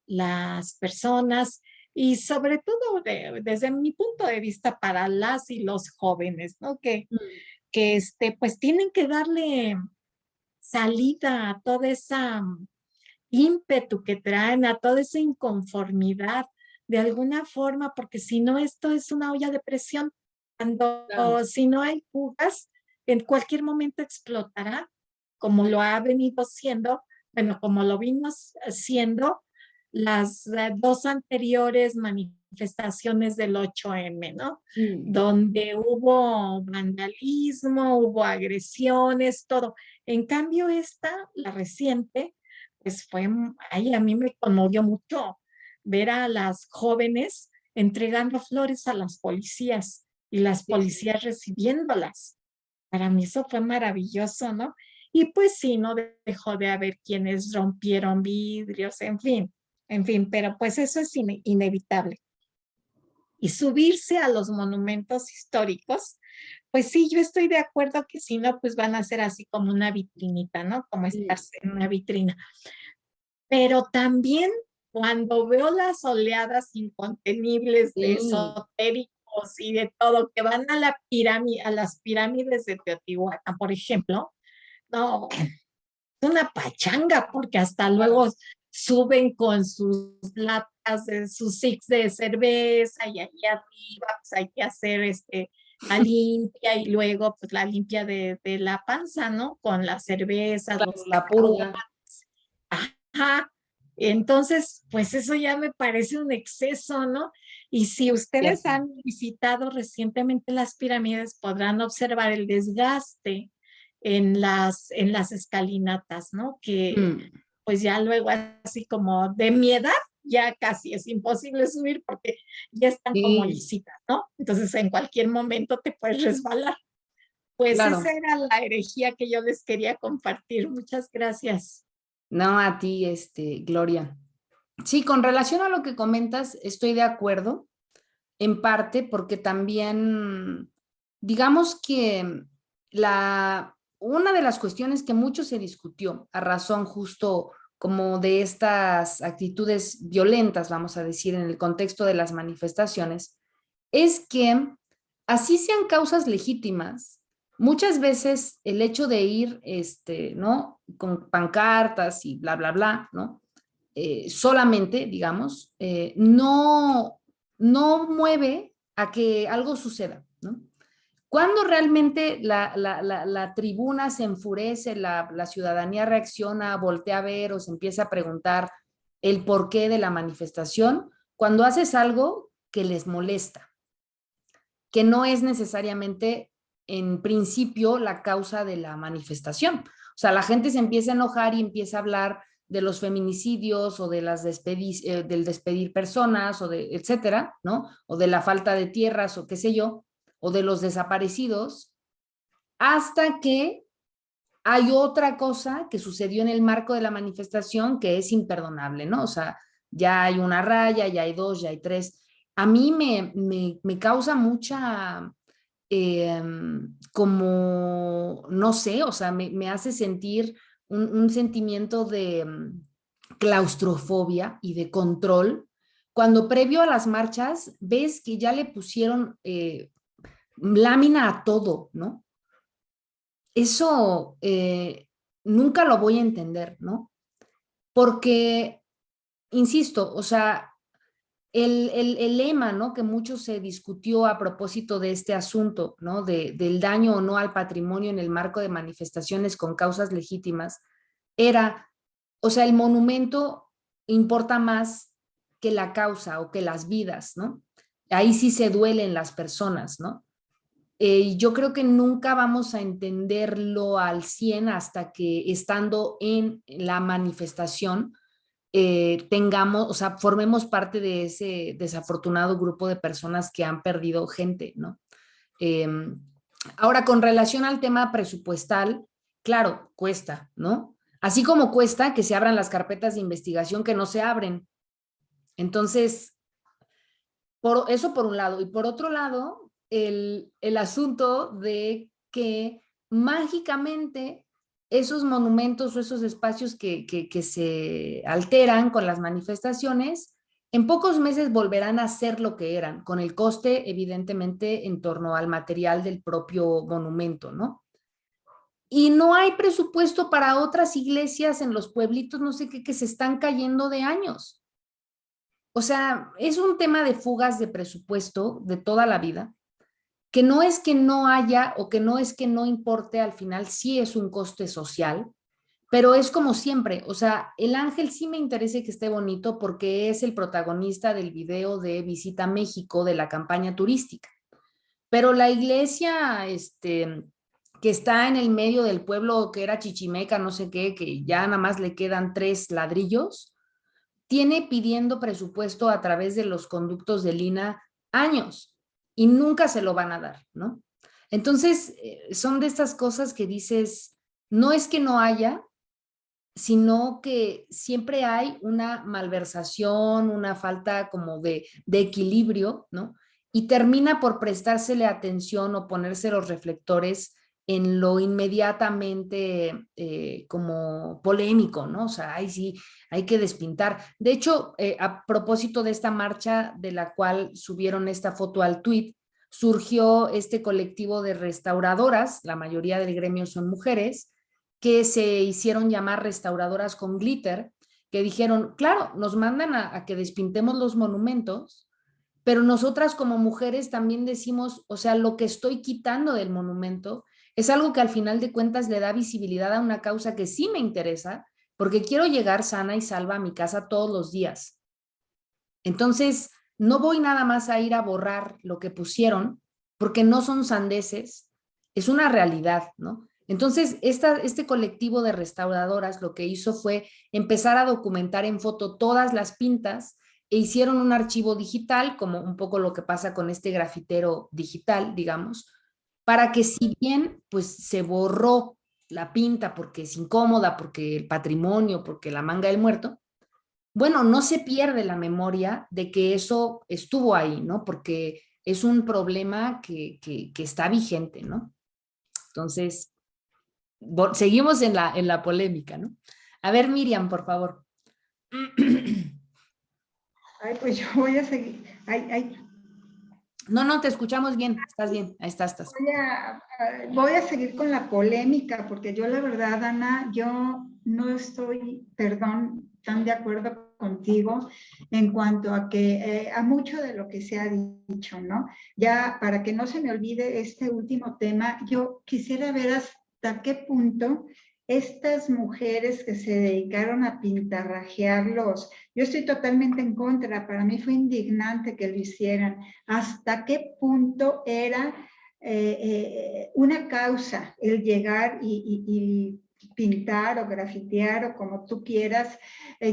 las personas y sobre todo desde mi punto de vista para las y los jóvenes, ¿no? Que pues tienen que darle salida a toda esa ímpetu que traen, a toda esa inconformidad de alguna forma, porque si no, esto es una olla de presión. Si no hay fugas, en cualquier momento explotará, como lo ha venido siendo, bueno, como lo vimos haciendo las dos anteriores manifestaciones del 8M, ¿no? Donde hubo vandalismo, hubo agresiones, todo. En cambio, la reciente, pues a mí me conmovió mucho ver a las jóvenes entregando flores a las policías y las policías recibiéndolas. Para mí eso fue maravilloso, ¿no? Y pues sí, no dejó de haber quienes rompieron vidrios, en fin, pero pues eso es inevitable. Y subirse a los monumentos históricos, pues sí, yo estoy de acuerdo que si no, pues van a ser así como una vitrinita, ¿no? Como estarse en una vitrina. Pero también cuando veo las oleadas incontenibles de esotéricos y de todo que van a las pirámides de Teotihuacán, por ejemplo, no, es una pachanga porque hasta luego suben con sus latas de sus six de cerveza y ahí arriba pues hay que hacer la limpia y luego pues la limpia de la panza, ¿no? Con la cerveza, Claro, los la purga. Ajá. Entonces, pues eso ya me parece un exceso, ¿no? Y si ustedes han visitado recientemente las pirámides, podrán observar el desgaste en las escalinatas, ¿no? Que pues ya luego así como de mi edad, ya casi es imposible subir porque ya están como Sí, lisitas, ¿no? Entonces en cualquier momento te puedes resbalar. Pues esa claro. era la herejía que yo les quería compartir. Muchas gracias. No, a ti, Gloria. Sí, con relación a lo que comentas, estoy de acuerdo, en parte porque también, digamos que una de las cuestiones que mucho se discutió a razón justo como de estas actitudes violentas, vamos a decir, en el contexto de las manifestaciones, es que así sean causas legítimas, muchas veces el hecho de ir, ¿no? Con pancartas y bla, bla, bla, ¿no? Solamente, digamos, no mueve a que algo suceda, ¿no? Cuando realmente la tribuna se enfurece, la ciudadanía reacciona, voltea a ver o se empieza a preguntar el porqué de la manifestación, cuando haces algo que les molesta, que no es necesariamente en principio la causa de la manifestación. O sea, la gente se empieza a enojar y empieza a hablar de los feminicidios o de del despedir personas o de etcétera, ¿no? O de la falta de tierras o qué sé yo, o de los desaparecidos, hasta que hay otra cosa que sucedió en el marco de la manifestación que es imperdonable, ¿no? O sea, ya hay una raya, ya hay dos, ya hay tres. A mí me causa mucha, como, no sé, o sea, me hace sentir un sentimiento de claustrofobia y de control, cuando previo a las marchas ves que ya le pusieron lámina a todo, ¿no? Eso nunca lo voy a entender, ¿no? Porque, insisto, o sea, el lema, ¿no? Que mucho se discutió a propósito de este asunto, ¿no? Del daño o no al patrimonio en el marco de manifestaciones con causas legítimas, era, o sea, el monumento importa más que la causa o que las vidas, ¿no? Ahí sí se duelen las personas, ¿no? Yo creo que nunca vamos a entenderlo al 100 hasta que estando en la manifestación tengamos, o sea, formemos parte de ese desafortunado grupo de personas que han perdido gente, ¿no? Eh, Ahora, con relación al tema presupuestal, claro, cuesta, ¿no? Así como cuesta que se abran las carpetas de investigación que no se abren. Entonces, eso por un lado. Y por otro lado, el asunto de que mágicamente esos monumentos o esos espacios que se alteran con las manifestaciones, en pocos meses volverán a ser lo que eran, con el coste evidentemente en torno al material del propio monumento, ¿no? Y no hay presupuesto para otras iglesias en los pueblitos, no sé qué, que se están cayendo de años. O sea, es un tema de fugas de presupuesto de toda la vida, que no es que no haya o que no es que no importe, al final sí es un coste social, pero es como siempre, o sea, el ángel sí me interesa que esté bonito porque es el protagonista del video de Visita a México de la campaña turística, pero la iglesia, que está en el medio del pueblo que era Chichimeca, no sé qué, que ya nada más le quedan 3 ladrillos, tiene pidiendo presupuesto a través de los conductos de Lina años y nunca se lo van a dar, ¿no? Entonces, son de estas cosas que dices, no es que no haya, sino que siempre hay una malversación, una falta como de equilibrio, ¿no? Y termina por prestársele atención o ponerse los reflectores en lo inmediatamente como polémico, ¿no? O sea, ahí sí, hay que despintar. De hecho, a propósito de esta marcha de la cual subieron esta foto al tuit, surgió este colectivo de restauradoras, la mayoría del gremio son mujeres, que se hicieron llamar restauradoras con glitter, que dijeron, claro, nos mandan a que despintemos los monumentos, pero nosotras como mujeres también decimos, o sea, lo que estoy quitando del monumento es algo que al final de cuentas le da visibilidad a una causa que sí me interesa, porque quiero llegar sana y salva a mi casa todos los días. Entonces, no voy nada más a ir a borrar lo que pusieron, porque no son sandeces, es una realidad, ¿no? Entonces, este colectivo de restauradoras lo que hizo fue empezar a documentar en foto todas las pintas e hicieron un archivo digital, como un poco lo que pasa con este grafitero digital, digamos, para que si bien pues se borró la pinta porque es incómoda, porque el patrimonio, porque la manga del muerto, bueno, no se pierde la memoria de que eso estuvo ahí, ¿no? Porque es un problema que está vigente, ¿no? Entonces, seguimos en la polémica, ¿no? A ver, Miriam, por favor. Ay, pues yo voy a seguir. No, no, te escuchamos bien, estás bien, ahí estás. Voy a seguir con la polémica, porque yo la verdad, Ana, yo no estoy, perdón, tan de acuerdo contigo en cuanto a que a mucho de lo que se ha dicho, ¿no? Ya para que no se me olvide este último tema, yo quisiera ver hasta qué punto estas mujeres que se dedicaron a pintarrajearlos, yo estoy totalmente en contra, para mí fue indignante que lo hicieran, hasta qué punto era una causa el llegar y pintar o grafitear o como tú quieras.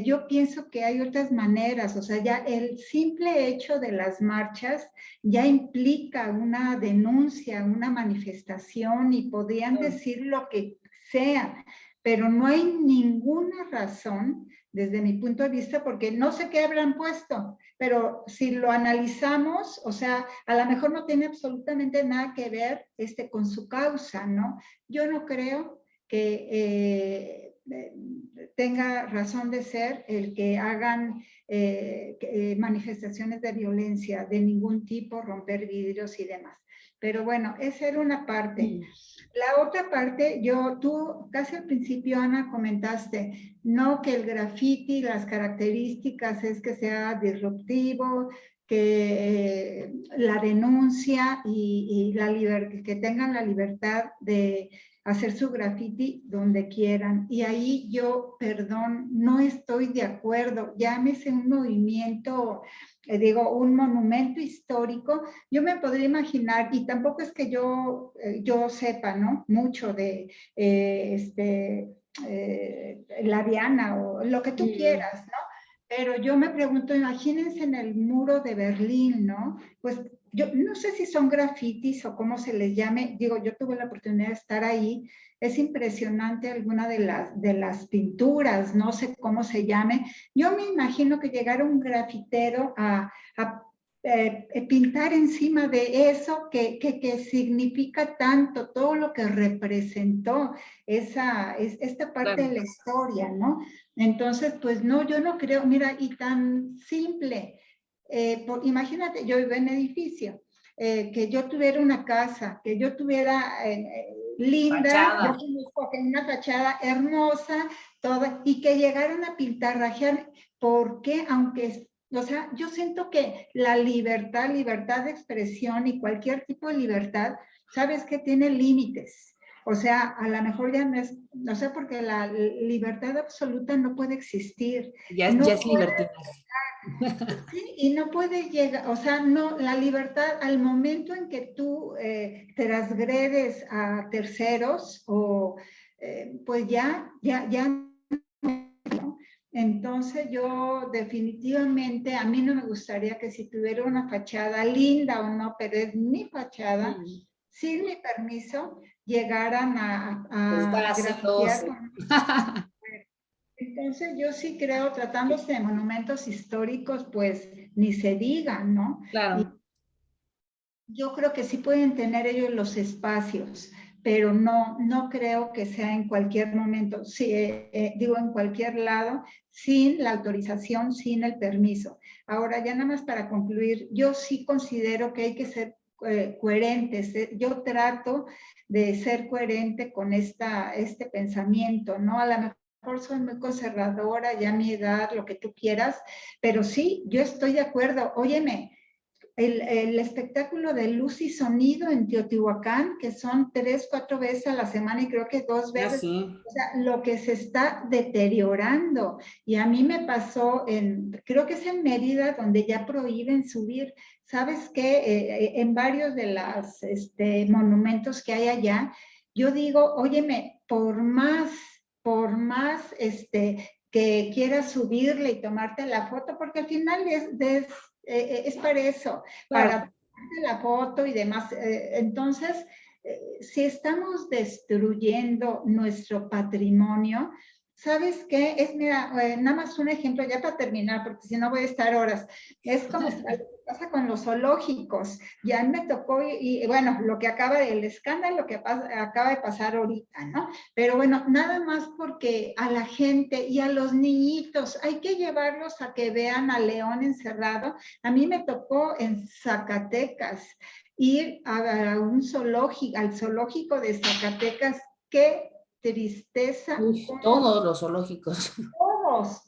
Yo pienso que hay otras maneras, o sea, ya el simple hecho de las marchas ya implica una denuncia, una manifestación y podrían decir lo que sea, pero no hay ninguna razón desde mi punto de vista, porque no sé qué habrán puesto, pero si lo analizamos, o sea, a lo mejor no tiene absolutamente nada que ver con su causa, ¿no? Yo no creo que tenga razón de ser el que hagan manifestaciones de violencia de ningún tipo, romper vidrios y demás. Pero bueno, esa era una parte. La otra parte, tú casi al principio, Ana, comentaste, no que el graffiti, las características es que sea disruptivo, que la denuncia y que tengan la libertad de hacer su graffiti donde quieran. Y ahí yo, perdón, no estoy de acuerdo. Llámese un movimiento, un monumento histórico. Yo me podría imaginar, y tampoco es que yo sepa, ¿no? Mucho de la Diana o lo que tú quieras, ¿no? Pero yo me pregunto, imagínense en el muro de Berlín, ¿no? Pues yo no sé si son grafitis o cómo se les llame, digo, yo tuve la oportunidad de estar ahí, es impresionante alguna de las pinturas, no sé cómo se llame. Yo me imagino que llegara un grafitero a pintar encima de eso que significa tanto, todo lo que representó esta parte Claro. de la historia, ¿no? Entonces, pues no, yo no creo, mira, y tan simple, imagínate, yo vivo en edificio, que yo tuviera una casa, que yo tuviera linda, Fachada. yo conozco que una fachada hermosa, toda, y que llegaran a pintarrajear, porque aunque, o sea, yo siento que la libertad de expresión y cualquier tipo de libertad, sabes que tiene límites. O sea, a lo mejor ya no es, no sé, porque la libertad absoluta no puede existir. Ya No es libertinaje. Sí, y no puede llegar, o sea, no, la libertad al momento en que tú transgredes a terceros o pues ya, ¿no? Entonces yo definitivamente, a mí no me gustaría que si tuviera una fachada linda o no, pero es mi fachada, sin mi permiso, llegaran a grafitear. Entonces yo sí creo, tratándose de monumentos históricos, pues ni se digan, ¿no? Claro. Yo creo que sí pueden tener ellos los espacios, pero no creo que sea en cualquier momento, sí, digo en cualquier lado, sin la autorización, sin el permiso. Ahora, ya nada más para concluir, yo sí considero que hay que ser coherentes. Yo trato de ser coherente con este pensamiento, ¿no? A lo mejor soy muy conservadora, ya a mi edad, lo que tú quieras, pero sí, yo estoy de acuerdo. Óyeme, el espectáculo de luz y sonido en Teotihuacán, que son 3, 4 veces a la semana y creo que 2 Ya veces, sí. o sea, lo que se está deteriorando. Y a mí me pasó creo que es en Mérida, donde ya prohíben subir. ¿Sabes qué? En varios de los monumentos que hay allá, yo digo, óyeme, por más que quieras subirle y tomarte la foto, porque al final es para eso, Claro. para tomarte la foto y demás. Entonces, si estamos destruyendo nuestro patrimonio, ¿sabes qué? Mira, nada más un ejemplo ya para terminar, porque si no voy a estar horas. Es como lo que pasa con los zoológicos. Ya me tocó, y bueno, lo que el escándalo que acaba de pasar ahorita, ¿no? Pero bueno, nada más porque a la gente y a los niñitos hay que llevarlos a que vean al león encerrado. A mí me tocó en Zacatecas ir al zoológico de Zacatecas. Qué tristeza. Uy, todos los zoológicos.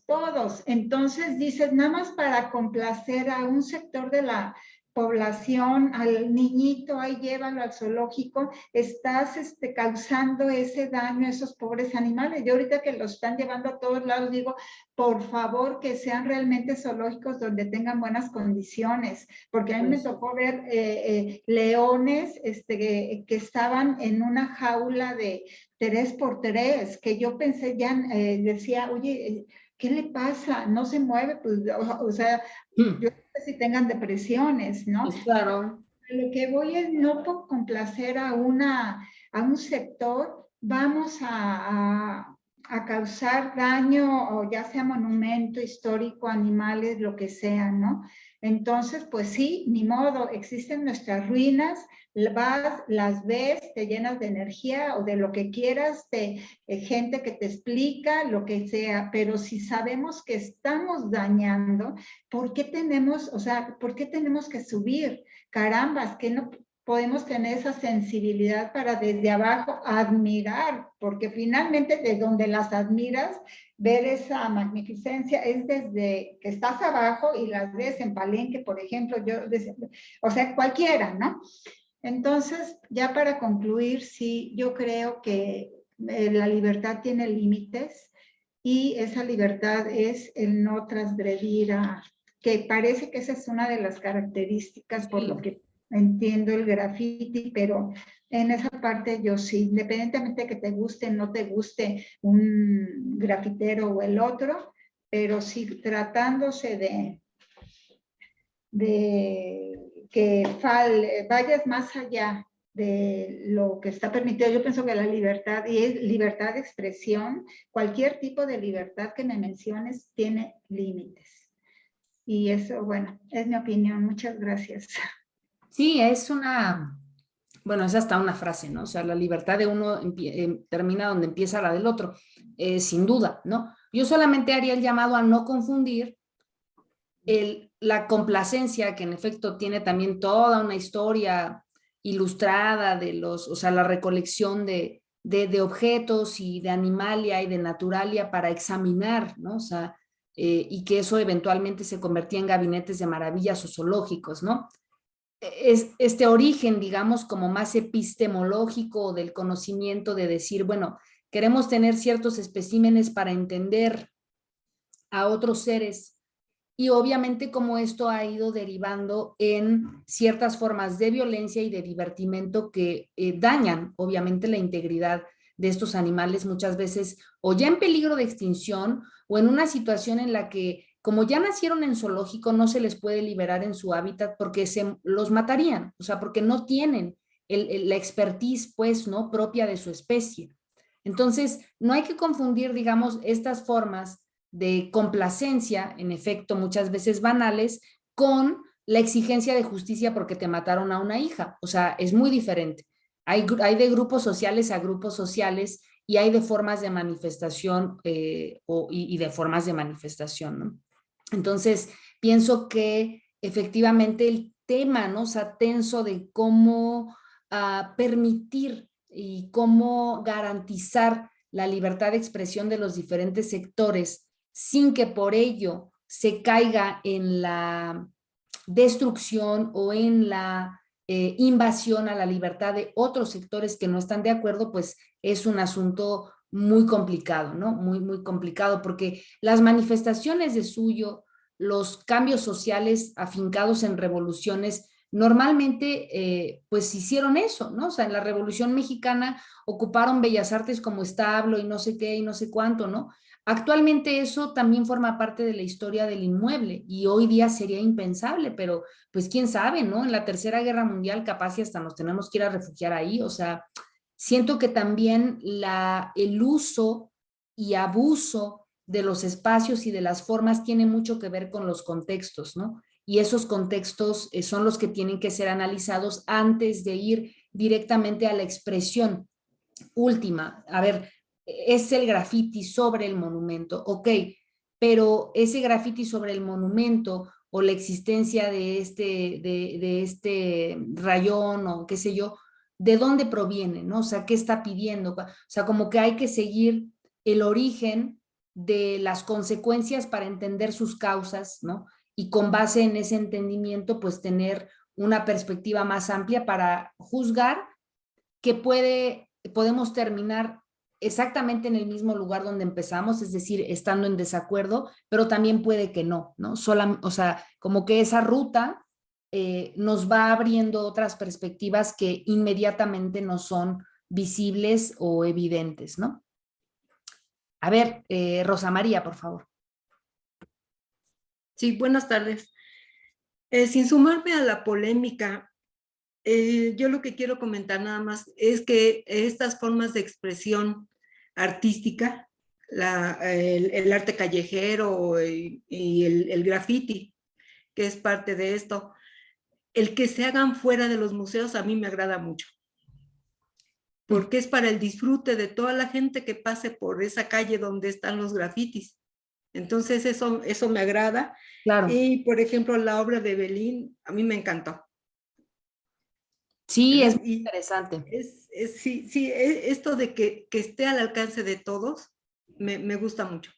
Todos. Entonces dices, nada más para complacer a un sector de la población, al niñito, ahí llévalo al zoológico, estás causando ese daño a esos pobres animales. Yo ahorita que los están llevando a todos lados, digo, por favor, que sean realmente zoológicos donde tengan buenas condiciones, porque a mí me tocó ver leones que estaban en una jaula de 3x3, que yo pensé ya, decía, oye, ¿qué le pasa? No se mueve, pues, o sea, yo no sé si tengan depresiones, ¿no? Pues claro. Lo que voy es no por complacer a un sector, vamos a causar daño, o ya sea monumento histórico, animales, lo que sea, ¿no? Entonces, pues sí, ni modo, existen nuestras ruinas, vas, las ves, te llenas de energía o de lo que quieras, gente que te explica, lo que sea, pero si sabemos que estamos dañando, ¿por qué tenemos que subir? Carambas, que no podemos tener esa sensibilidad para desde abajo admirar, porque finalmente de donde las admiras, ver esa magnificencia es desde que estás abajo y las ves en Palenque, por ejemplo, o sea, cualquiera, ¿no? Entonces, ya para concluir, sí, yo creo que la libertad tiene límites y esa libertad es el no transgredir que parece que esa es una de las características por lo que entiendo el graffiti, pero en esa parte yo sí, independientemente de que te guste o no te guste un grafitero o el otro, pero sí tratándose de que vayas más allá de lo que está permitido. Yo pienso que la libertad, y es libertad de expresión, cualquier tipo de libertad que me menciones tiene límites. Y eso, bueno, es mi opinión. Muchas gracias. Sí, es bueno, es hasta una frase, ¿no? O sea, la libertad de uno termina donde empieza la del otro, sin duda, ¿no? Yo solamente haría el llamado a no confundir la complacencia, que en efecto tiene también toda una historia ilustrada o sea, la recolección de objetos y de animalia y de naturalia para examinar, ¿no? O sea, y que eso eventualmente se convertía en gabinetes de maravillas o zoológicos, ¿no? Es este origen, digamos, como más epistemológico del conocimiento de decir, bueno, queremos tener ciertos especímenes para entender a otros seres y obviamente como esto ha ido derivando en ciertas formas de violencia y de divertimento que dañan obviamente la integridad de estos animales muchas veces o ya en peligro de extinción o en una situación en la que como ya nacieron en zoológico no se les puede liberar en su hábitat porque los matarían, o sea, porque no tienen la expertise pues, ¿no? propia de su especie. Entonces, no hay que confundir, digamos, estas formas de complacencia, en efecto, muchas veces banales, con la exigencia de justicia porque te mataron a una hija. O sea, es muy diferente. Hay de grupos sociales a grupos sociales y hay de formas de manifestación y de formas de manifestación, ¿no? Entonces, pienso que efectivamente el tema, ¿no? O sea, tenso de cómo permitir y cómo garantizar la libertad de expresión de los diferentes sectores sin que por ello se caiga en la destrucción o en la invasión a la libertad de otros sectores que no están de acuerdo, pues es un asunto muy complicado, ¿no? Muy, muy complicado, porque las manifestaciones de suyo, los cambios sociales afincados en revoluciones, normalmente pues hicieron eso, ¿no? O sea, en la Revolución Mexicana ocuparon Bellas Artes como establo y no sé qué y no sé cuánto, ¿no? Actualmente eso también forma parte de la historia del inmueble y hoy día sería impensable, pero pues quién sabe, ¿no? En la Tercera Guerra Mundial capaz y hasta nos tenemos que ir a refugiar ahí, o sea, siento que también el uso y abuso de los espacios y de las formas tiene mucho que ver con los contextos, ¿no? Y esos contextos son los que tienen que ser analizados antes de ir directamente a la expresión última. A ver, es el graffiti sobre el monumento, ok, pero ese graffiti sobre el monumento o la existencia de este rayón o qué sé yo, ¿de dónde proviene? ¿No? O sea, ¿qué está pidiendo? O sea, como que hay que seguir el origen de las consecuencias para entender sus causas, ¿no? Y con base en ese entendimiento, pues tener una perspectiva más amplia para juzgar que podemos terminar exactamente en el mismo lugar donde empezamos, es decir, estando en desacuerdo, pero también puede que no, ¿no? O sea, como que esa ruta nos va abriendo otras perspectivas que inmediatamente no son visibles o evidentes, ¿no? A ver, Rosa María, por favor. Sí, buenas tardes. Sin sumarme a la polémica, yo lo que quiero comentar nada más es que estas formas de expresión artística, el arte callejero y el graffiti, que es parte de esto, el que se hagan fuera de los museos a mí me agrada mucho, porque es para el disfrute de toda la gente que pase por esa calle donde están los grafitis. Entonces eso me agrada. Claro. Y, por ejemplo, la obra de Belín, a mí me encantó. Sí, ¿Verdad? es muy interesante. Sí, esto de que esté al alcance de todos, me gusta mucho.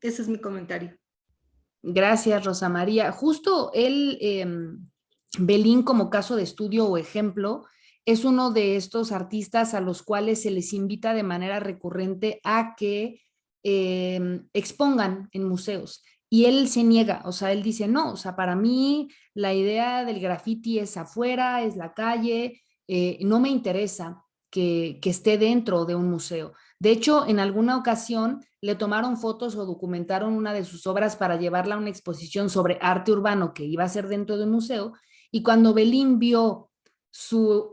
Ese es mi comentario. Gracias, Rosa María. Justo Belín como caso de estudio o ejemplo, es uno de estos artistas a los cuales se les invita de manera recurrente a que expongan en museos. Y él se niega, o sea, él dice, no, o sea, para mí la idea del graffiti es afuera, es la calle, no me interesa que esté dentro de un museo. De hecho, en alguna ocasión le tomaron fotos o documentaron una de sus obras para llevarla a una exposición sobre arte urbano que iba a ser dentro de un museo. Y cuando Belín vio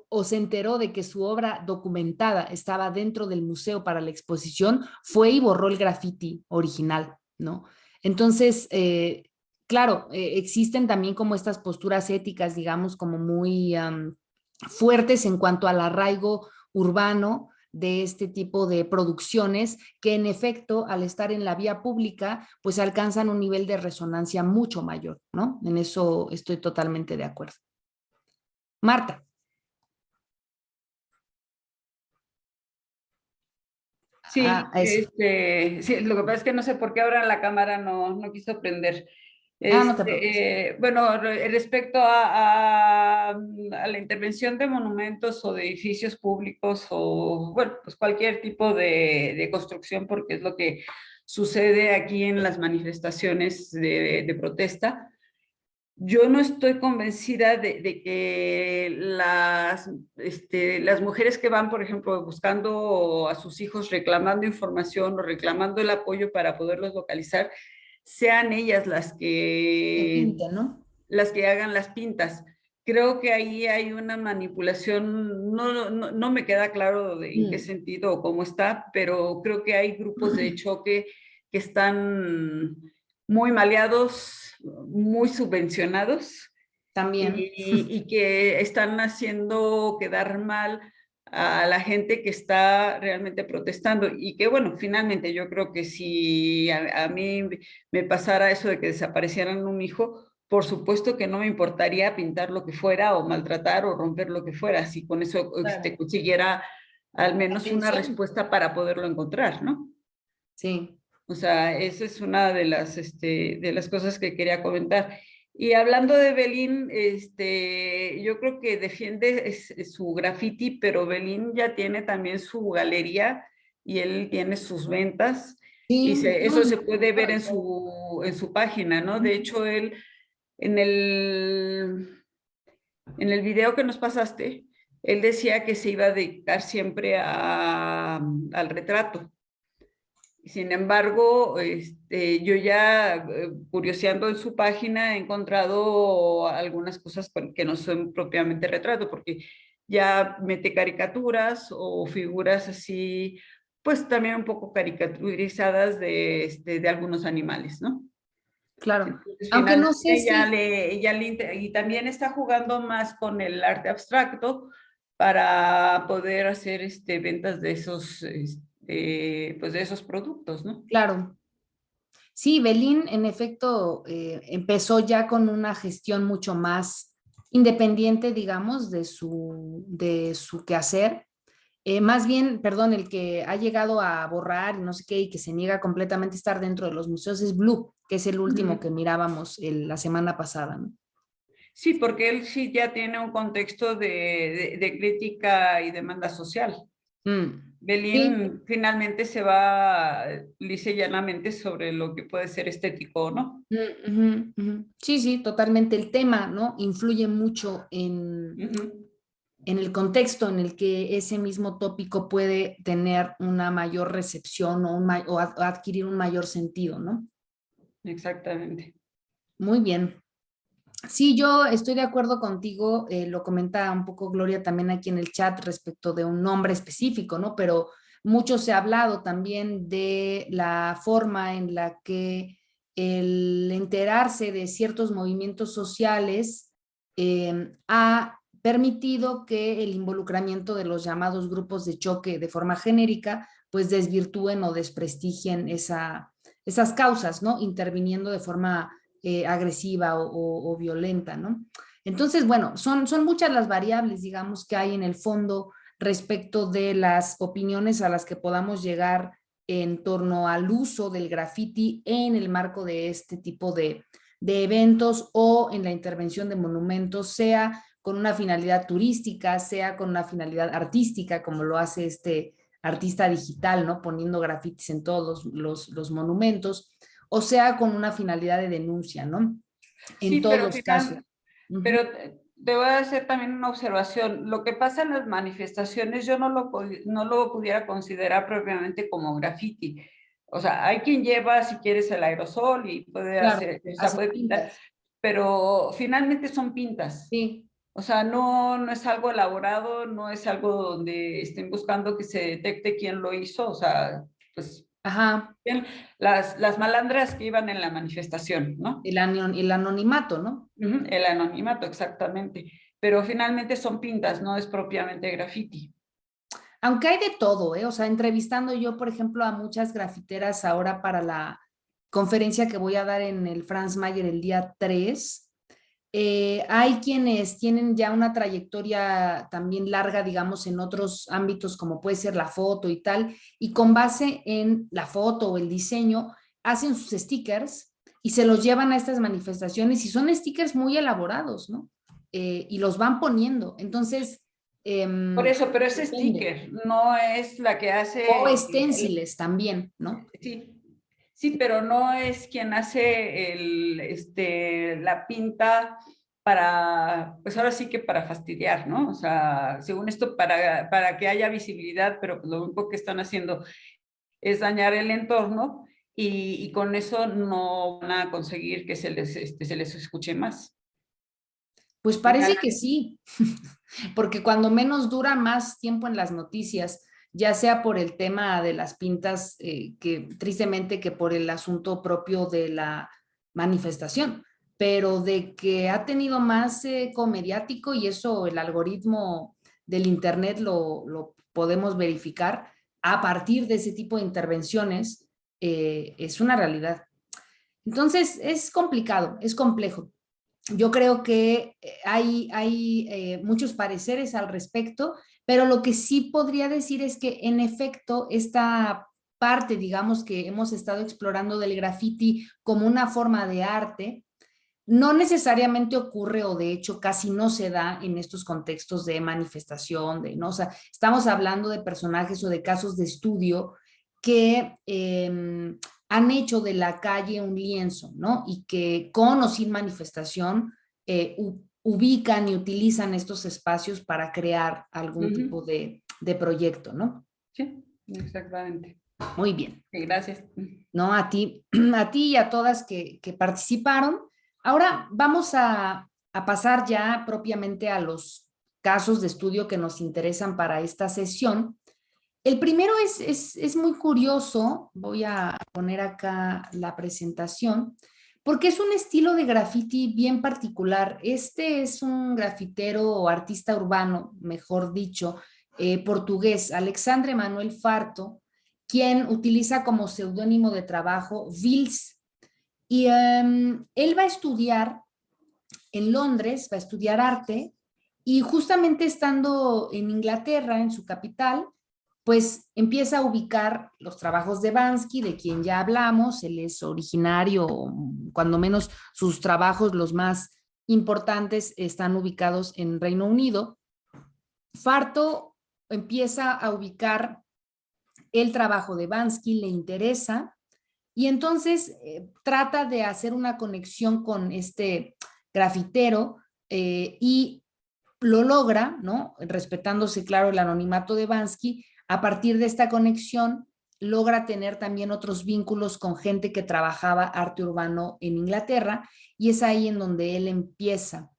o se enteró de que su obra documentada estaba dentro del museo para la exposición, fue y borró el graffiti original, ¿no? Entonces, claro, existen también como estas posturas éticas, digamos, como muy fuertes en cuanto al arraigo urbano de este tipo de producciones que en efecto al estar en la vía pública pues alcanzan un nivel de resonancia mucho mayor, ¿no? En eso estoy totalmente de acuerdo. Marta. Sí, Eso. sí, lo que pasa es que no sé por qué ahora la cámara no quiso prender. No te preocupes. Bueno, respecto a la intervención de monumentos o de edificios públicos o, bueno, pues cualquier tipo de construcción, porque es lo que sucede aquí en las manifestaciones de protesta. Yo no estoy convencida de que las mujeres que van, por ejemplo, buscando a sus hijos, reclamando información o reclamando el apoyo para poderlos localizar, sean ellas Que pinte, ¿no? las que hagan las pintas. Creo que ahí hay una manipulación, no me queda claro en qué sentido o cómo está, pero creo que hay grupos de choque que están muy maleados, muy subvencionados También. y que están haciendo quedar mal a la gente que está realmente protestando y que bueno, finalmente yo creo que si a mí me pasara eso de que desaparecieran un hijo, por supuesto que no me importaría pintar lo que fuera o maltratar o romper lo que fuera, si con eso Claro. consiguiera al menos una Atención. respuesta para poderlo encontrar, ¿no? Sí. O sea, esa es una de las cosas que quería comentar. Y hablando de Belín, yo creo que defiende su graffiti, pero Belín ya tiene también su galería y él tiene sus ventas y Sí, eso se puede ver en su página, ¿no? De hecho, él en el En el video que nos pasaste, él decía que se iba a dedicar siempre al retrato. Sin embargo, yo ya curioseando en su página he encontrado algunas cosas que no son propiamente retrato, porque ya mete caricaturas o figuras así, pues también un poco caricaturizadas de algunos animales, ¿no? Claro. Entonces, Aunque no finalmente sé si, y también está jugando más con el arte abstracto para poder hacer ventas de esos, pues de esos productos, ¿no? claro. Sí, Belín en efecto empezó ya con una gestión mucho más independiente, digamos, de su quehacer. Más bien, perdón, el que ha llegado a borrar y no sé qué y que se niega completamente a estar dentro de los museos es Blue, que es el último que mirábamos la semana pasada, ¿no? Sí, porque él sí ya tiene un contexto de crítica y demanda social. Mm, sí, Belín finalmente se va lisa y llanamente sobre lo que puede ser estético, ¿no? ujú, ujú. Sí, sí, totalmente. El tema, ¿no? Influye mucho Ujú. en el contexto en el que ese mismo tópico puede tener una mayor recepción o adquirir un mayor sentido, ¿no? Exactamente. Muy bien. Sí, yo estoy de acuerdo contigo, lo comenta un poco Gloria también aquí en el chat respecto de un nombre específico, ¿no? Pero mucho se ha hablado también de la forma en la que el enterarse de ciertos movimientos sociales ha permitido que el involucramiento de los llamados grupos de choque de forma genérica, pues desvirtúen o desprestigien esas causas, ¿no? Interviniendo de forma agresiva o violenta, ¿no? Entonces, bueno, son muchas las variables, digamos, que hay en el fondo respecto de las opiniones a las que podamos llegar en torno al uso del graffiti en el marco de este tipo de eventos o en la intervención de monumentos, sea con una finalidad turística, sea con una finalidad artística, como lo hace este artista digital, ¿no? Poniendo grafitis en todos los monumentos, o sea con una finalidad de denuncia, ¿no? En Sí, todos los casos. Ujú. pero te voy a hacer también una observación. Lo que pasa en las manifestaciones, yo no lo pudiera considerar propiamente como graffiti. O sea, hay quien lleva, si quieres, el aerosol y puede Claro, hacer, o sea, hace puede pintar, pintas. pero finalmente son pintas. Sí, O sea, no es algo elaborado, no es algo donde estén buscando que se detecte quién lo hizo. O sea, pues ajá, bien, las malandras que iban en la manifestación, ¿no? el anonimato, ¿no? Ujú, el anonimato, exactamente. Pero finalmente son pintas, no es propiamente graffiti. Aunque hay de todo, ¿eh? O sea, entrevistando yo, por ejemplo, a muchas grafiteras ahora para la conferencia que voy a dar en el Franz Mayer el día 3, hay quienes tienen ya una trayectoria también larga, digamos, en otros ámbitos como puede ser la foto y tal, y con base en la foto o el diseño, hacen sus stickers y se los llevan a estas manifestaciones y son stickers muy elaborados, ¿no? Y los van poniendo. Entonces, Por eso, pero es depende. sticker, no es la que O hace, esténciles también, ¿no? sí, sí, pero no es quien hace la pinta para, pues ahora sí que para fastidiar, ¿no? O sea, según esto, para que haya visibilidad, pero pues lo único que están haciendo es dañar el entorno y con eso no van a conseguir que se les escuche más. Pues parece que sí, porque cuando menos dura más tiempo en las noticias, ya sea por el tema de las pintas, que tristemente que por el asunto propio de la manifestación, pero de que ha tenido más eco mediático y eso el algoritmo del Internet lo podemos verificar a partir de ese tipo de intervenciones, es una realidad. Entonces, es complicado, es complejo. Yo creo que hay muchos pareceres al respecto, pero lo que sí podría decir es que en efecto esta parte, digamos, que hemos estado explorando del graffiti como una forma de arte, no necesariamente ocurre o de hecho casi no se da en estos contextos de manifestación, ¿no? O sea, estamos hablando de personajes o de casos de estudio que han hecho de la calle un lienzo, ¿no? Y que con o sin manifestación ubican y utilizan estos espacios para crear algún Ujú. tipo de proyecto, ¿no? Sí, exactamente. Muy bien. Sí, gracias. ¿No? A ti y a todas que participaron. Ahora vamos a pasar ya propiamente a los casos de estudio que nos interesan para esta sesión. El primero es muy curioso, voy a poner acá la presentación, porque es un estilo de graffiti bien particular. Este es un grafitero o artista urbano, mejor dicho, portugués, Alexandre Manuel Farto, quien utiliza como seudónimo de trabajo Vils. Y él va a estudiar en Londres, va a estudiar arte, y justamente estando en Inglaterra, en su capital, pues empieza a ubicar los trabajos de Banksy, de quien ya hablamos. Él es originario, cuando menos sus trabajos, los más importantes, están ubicados en Reino Unido. Farto empieza a ubicar el trabajo de Banksy, le interesa, y entonces trata de hacer una conexión con este grafitero y lo logra, ¿no? Respetándose, claro, el anonimato de Banksy. A partir de esta conexión, logra tener también otros vínculos con gente que trabajaba arte urbano en Inglaterra, y es ahí en donde él empieza.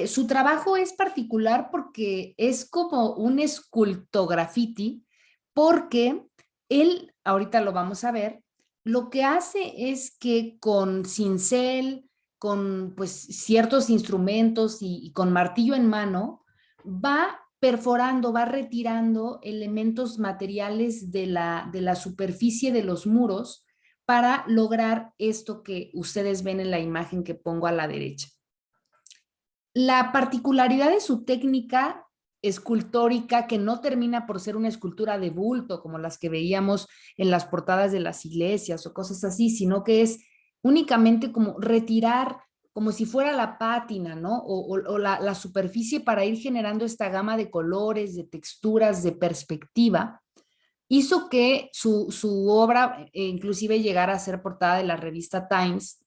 Su trabajo es particular porque es como un escultograffiti, porque él, ahorita lo vamos a ver, lo que hace es que con cincel, con pues ciertos instrumentos y con martillo en mano, va perforando, va retirando elementos materiales de la superficie de los muros para lograr esto que ustedes ven en la imagen que pongo a la derecha. La particularidad de su técnica escultórica, que no termina por ser una escultura de bulto como las que veíamos en las portadas de las iglesias o cosas así, sino que es únicamente como retirar, como si fuera la pátina, ¿no? O la superficie, para ir generando esta gama de colores, de texturas, de perspectiva. Hizo que su obra inclusive llegara a ser portada de la revista Times,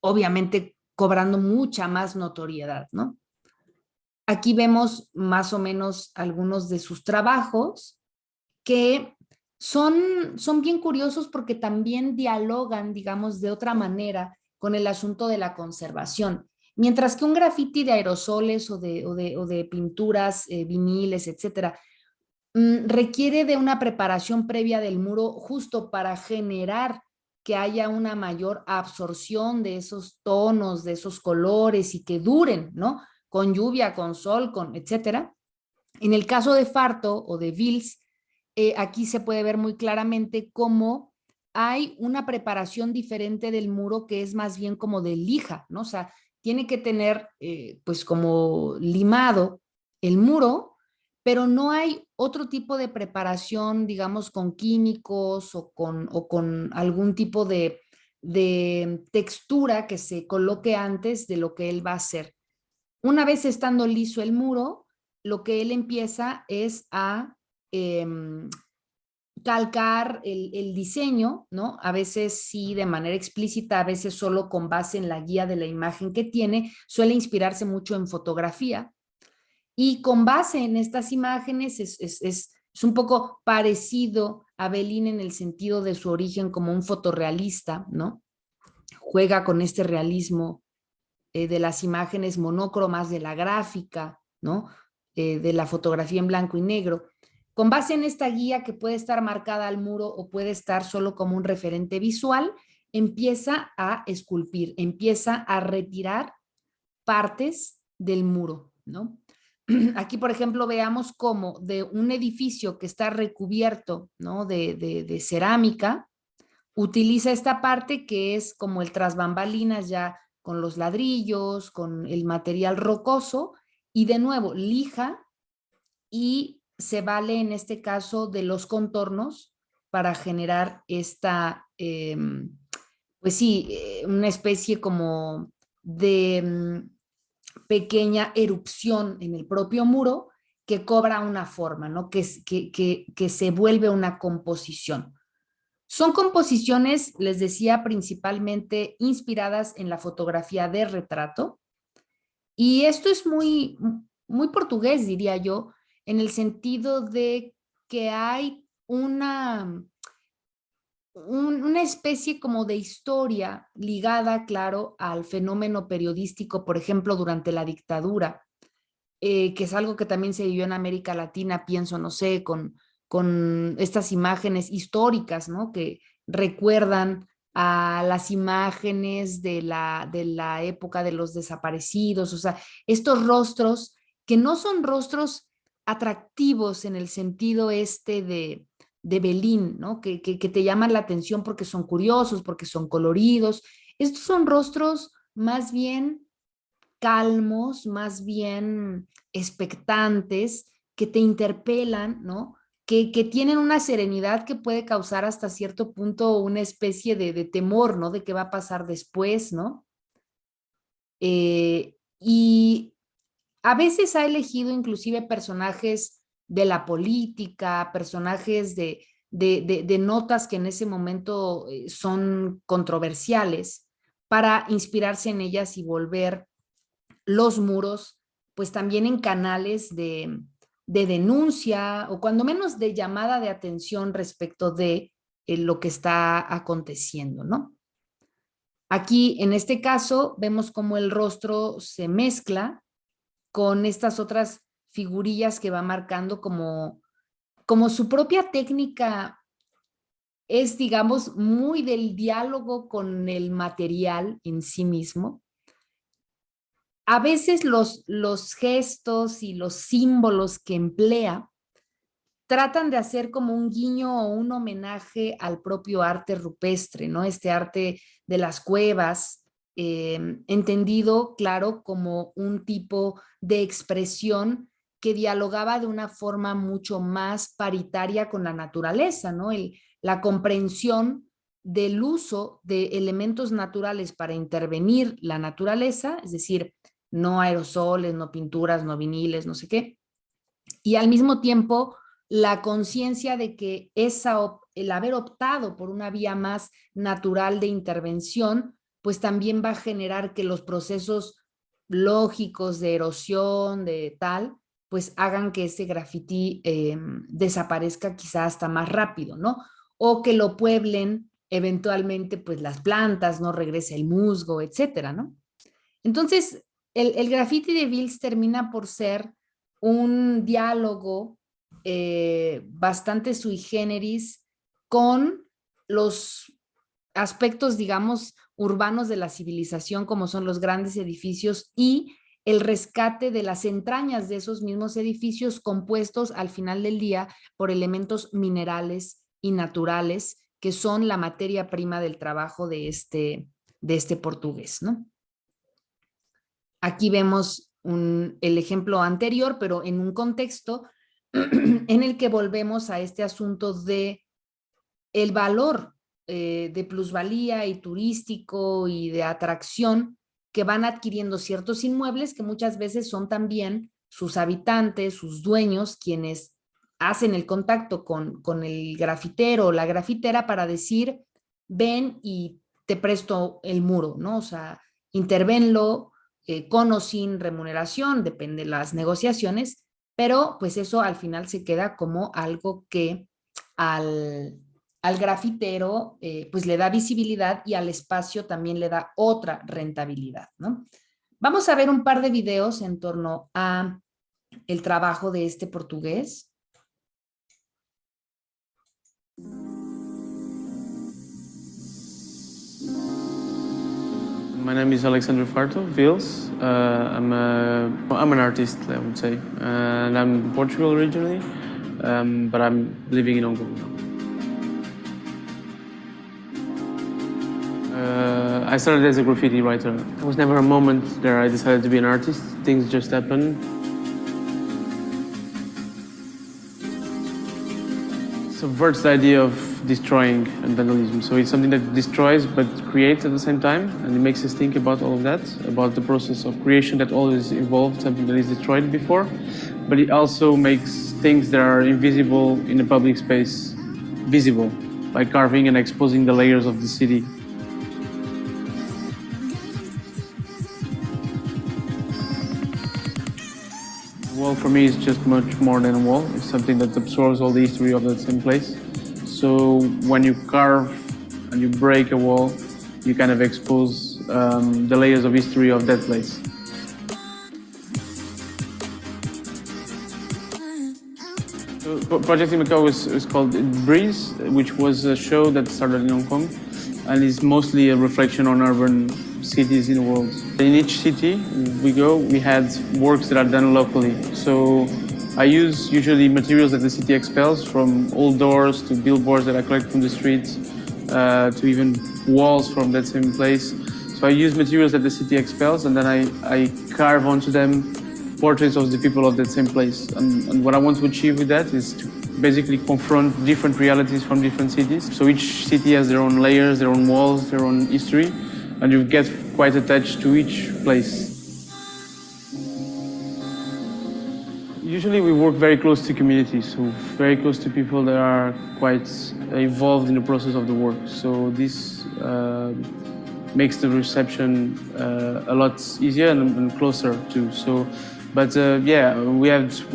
obviamente cobrando mucha más notoriedad, ¿no? Aquí vemos más o menos algunos de sus trabajos que son bien curiosos porque también dialogan, digamos, de otra manera con el asunto de la conservación. Mientras que un grafiti de aerosoles o de pinturas, viniles, etcétera, requiere de una preparación previa del muro justo para generar que haya una mayor absorción de esos tonos, de esos colores, y que duren, ¿no? Con lluvia, con sol, con etcétera. En el caso de Farto o de Vils, aquí se puede ver muy claramente cómo hay una preparación diferente del muro, que es más bien como de lija, ¿no? O sea, tiene que tener pues como limado el muro, pero no hay otro tipo de preparación, digamos, con químicos o con algún tipo de textura que se coloque antes de lo que él va a hacer. Una vez estando liso el muro, lo que él empieza es a calcar el diseño, ¿no? A veces sí de manera explícita, a veces solo con base en la guía de la imagen que tiene. Suele inspirarse mucho en fotografía, y con base en estas imágenes es un poco parecido a Bellini en el sentido de su origen como un fotorrealista, ¿no? Juega con este realismo de las imágenes monócromas, de la gráfica, ¿no? De la fotografía en blanco y negro. Con base en esta guía, que puede estar marcada al muro o puede estar solo como un referente visual, empieza a esculpir, empieza a retirar partes del muro, ¿no? Aquí, por ejemplo, veamos cómo de un edificio que está recubierto, ¿no? de cerámica, utiliza esta parte que es como el tras bambalinas, ya con los ladrillos, con el material rocoso, y de nuevo lija, y se vale en este caso de los contornos para generar esta, pues sí, una especie como de pequeña erupción en el propio muro que cobra una forma, ¿no? Que se vuelve una composición. Son composiciones, les decía, principalmente inspiradas en la fotografía de retrato, Y esto es muy portugués, diría yo, en el sentido de que hay una especie como de historia ligada, claro, al fenómeno periodístico, por ejemplo, durante la dictadura, que es algo que también se vivió en América Latina, pienso, no sé, con estas imágenes históricas, ¿no? Que recuerdan a las imágenes de la época de los desaparecidos, o sea, estos rostros que no son rostros atractivos en el sentido este de Belín, ¿no? Que te llaman la atención porque son curiosos, porque son coloridos. Estos son rostros más bien calmos, más bien expectantes, que te interpelan, ¿no? Que tienen una serenidad que puede causar hasta cierto punto una especie de temor, ¿no? De qué va a pasar después, ¿no? Y a veces ha elegido inclusive personajes de la política, personajes de notas que en ese momento son controversiales para inspirarse en ellas y volver los muros, pues también en canales de denuncia o cuando menos de llamada de atención respecto de lo que está aconteciendo, ¿no? Aquí, en este caso, vemos cómo el rostro se mezcla con estas otras figurillas que va marcando como su propia técnica es, digamos, muy del diálogo con el material en sí mismo. A veces los gestos y los símbolos que emplea tratan de hacer como un guiño o un homenaje al propio arte rupestre, ¿no? Este arte de las cuevas, entendido, claro, como un tipo de expresión que dialogaba de una forma mucho más paritaria con la naturaleza, ¿no? La comprensión del uso de elementos naturales para intervenir la naturaleza, es decir, no aerosoles, no pinturas, no viniles, no sé qué, y al mismo tiempo la conciencia de que el haber optado por una vía más natural de intervención, pues también va a generar que los procesos lógicos de erosión, de tal, pues hagan que ese grafiti desaparezca quizá hasta más rápido, ¿no? O que lo pueblen eventualmente pues las plantas, no regrese el musgo, etcétera, ¿no? Entonces, el graffiti de Vils termina por ser un diálogo bastante sui generis con los aspectos, digamos, urbanos de la civilización, como son los grandes edificios y el rescate de las entrañas de esos mismos edificios compuestos al final del día por elementos minerales y naturales que son la materia prima del trabajo de este portugués, ¿no? Aquí vemos el ejemplo anterior, pero en un contexto en el que volvemos a este asunto de el valor de plusvalía y turístico y de atracción que van adquiriendo ciertos inmuebles que muchas veces son también sus habitantes, sus dueños, quienes hacen el contacto con el grafitero o la grafitera para decir, ven y te presto el muro, ¿no? O sea, intervenlo con o sin remuneración, depende de las negociaciones, pero pues eso al final se queda como algo que al grafitero pues le da visibilidad y al espacio también le da otra rentabilidad, ¿no? Vamos a ver un par de videos en torno a el trabajo de este portugués. My name is Alexander Farto, Vils. I'm an artist, I would say, and I'm from Portugal originally, but I'm living in Hong Kong now. I started as a graffiti writer. There was never a moment there I decided to be an artist. Things just happened. Subverts the idea of destroying and vandalism. So it's something that destroys but creates at the same time, and it makes us think about all of that, about the process of creation that always involved something that is destroyed before, but it also makes things that are invisible in the public space visible, by carving and exposing the layers of the city. Wall for me is just much more than a wall. It's something that absorbs all the history of that same place. So when you carve and you break a wall, you kind of expose the layers of history of that place. So Project in Macau is called Breeze, which was a show that started in Hong Kong and is mostly a reflection on urban cities in the world. In each city we had works that are done locally. So I use usually materials that the city expels, from old doors to billboards that I collect from the streets, to even walls from that same place. So I use materials that the city expels, and then I carve onto them portraits of the people of that same place. And what I want to achieve with that is to basically confront different realities from different cities. So each city has their own layers, their own walls, their own history, and you get quite attached to each place. Usually we work very close to communities, so very close to people that are quite involved in the process of the work. So this makes the reception a lot easier and closer too. So, but yeah, we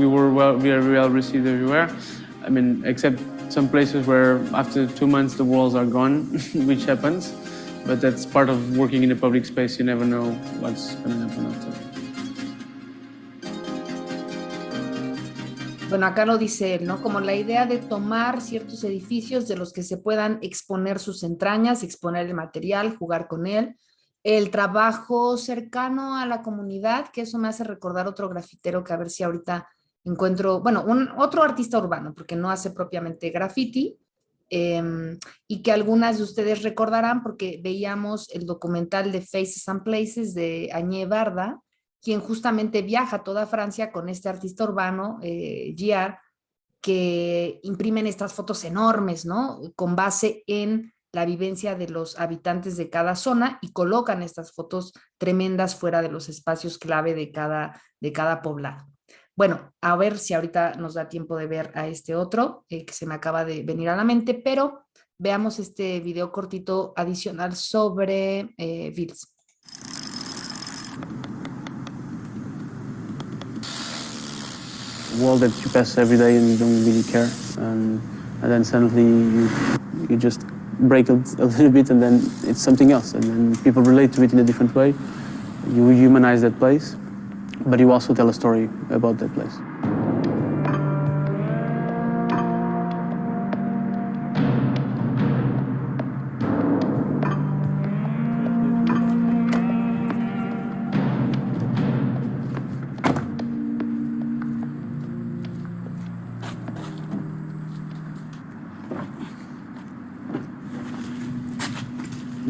were very well received everywhere. I mean, except some places where after 2 months the walls are gone, which happens. But that's part of working in a public space. You never know what's going to happen after. Bueno, acá lo dice él, ¿no? Como la idea de tomar ciertos edificios de los que se puedan exponer sus entrañas, exponer el material, jugar con él. El trabajo cercano a la comunidad, que eso me hace recordar otro grafitero que a ver si ahorita encuentro, bueno, otro artista urbano, porque no hace propiamente graffiti, y que algunas de ustedes recordarán porque veíamos el documental de Faces and Places de Agnès Varda, quien justamente viaja a toda Francia con este artista urbano, Giard, que imprimen estas fotos enormes, ¿no? Con base en la vivencia de los habitantes de cada zona y colocan estas fotos tremendas fuera de los espacios clave de cada poblado. Bueno, a ver si ahorita nos da tiempo de ver a este otro que se me acaba de venir a la mente, pero veamos este video cortito adicional sobre Vils. Wall that you pass every day and you don't really care, and then suddenly you just break it a little bit, and then it's something else, and then people relate to it in a different way. You humanize that place, but you also tell a story about that place.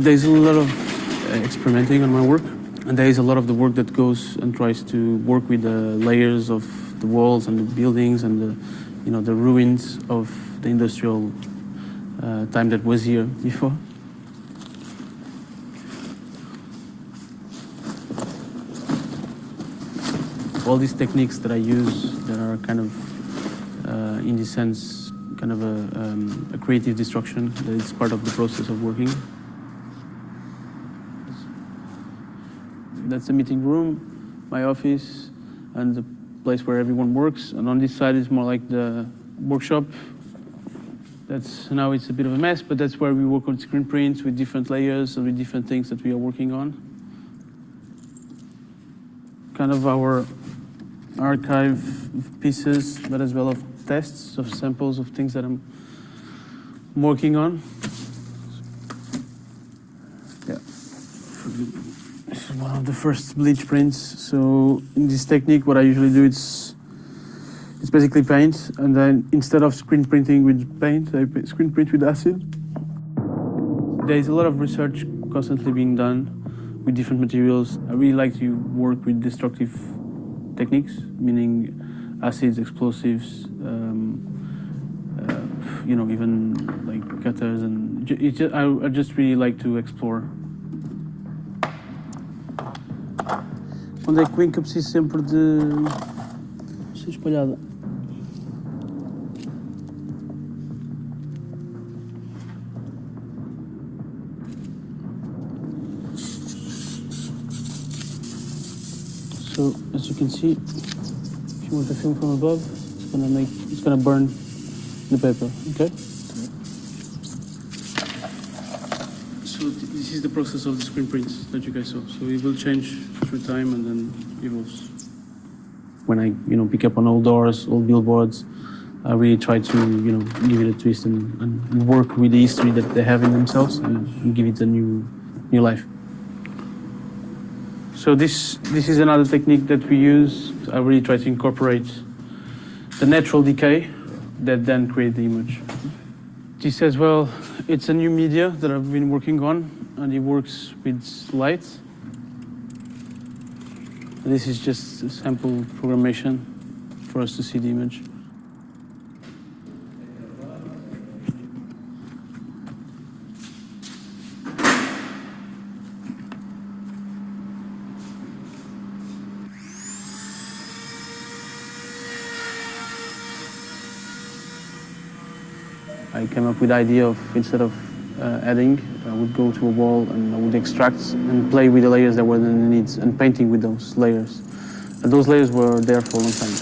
There's a lot of experimenting on my work, and there is a lot of the work that goes and tries to work with the layers of the walls and the buildings and the ruins of the industrial time that was here before. All these techniques that I use that are kind of, in this sense, kind of a creative destruction that is part of the process of working. That's the meeting room, my office, and the place where everyone works. And on this side is more like the workshop. Now it's a bit of a mess, but that's where we work on screen prints with different layers and with different things that we are working on. Kind of our archive of pieces, but as well of tests, of samples of things that I'm working on. Yeah. This is one of the first bleach prints. So in this technique, what I usually do it's basically paint, and then instead of screen printing with paint, I screen print with acid. There is a lot of research constantly being done with different materials. I really like to work with destructive techniques, meaning acids, explosives, even like cutters, and I just really like to explore. Onde é que o Inca precisa sempre de ser espalhada? So, as you can see, if you want to film from above, it's gonna burn the paper, okay? So this is the process of the screen prints that you guys saw. So it will change through time and then evolves. When I, pick up on old doors, old billboards, I really try to, give it a twist and work with the history that they have in themselves and give it a new life. So this is another technique that we use. I really try to incorporate the natural decay that then create the image. This as well, it's a new media that I've been working on, and it works with light. This is just a sample programmation for us to see the image. I came up with the idea of, instead of adding, I would go to a wall and I would extract and play with the layers that were underneath and painting with those layers. And those layers were there for a long time.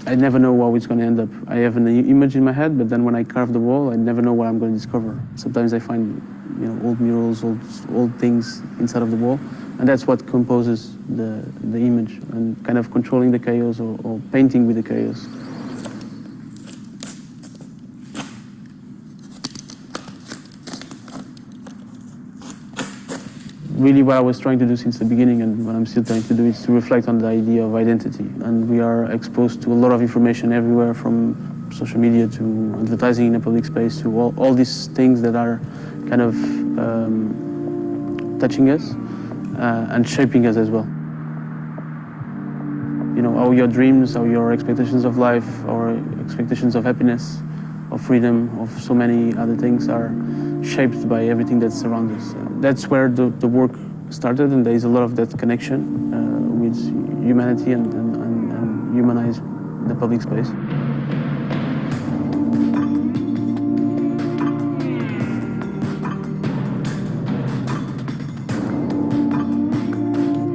I never know how it's going to end up. I have an image in my head, but then when I carve the wall, I never know what I'm going to discover. Sometimes I find, old murals, old things inside of the wall, and that's what composes the image, and kind of controlling the chaos or painting with the chaos. Really what I was trying to do since the beginning, and what I'm still trying to do, is to reflect on the idea of identity. And we are exposed to a lot of information everywhere, from social media to advertising in a public space to all these things that are kind of touching us and shaping us as well. How your dreams, how your expectations of life, or expectations of happiness, of freedom, of so many other things are shaped by everything that surrounds us. That's where the work started, and there is a lot of that connection with humanity and humanize the public space.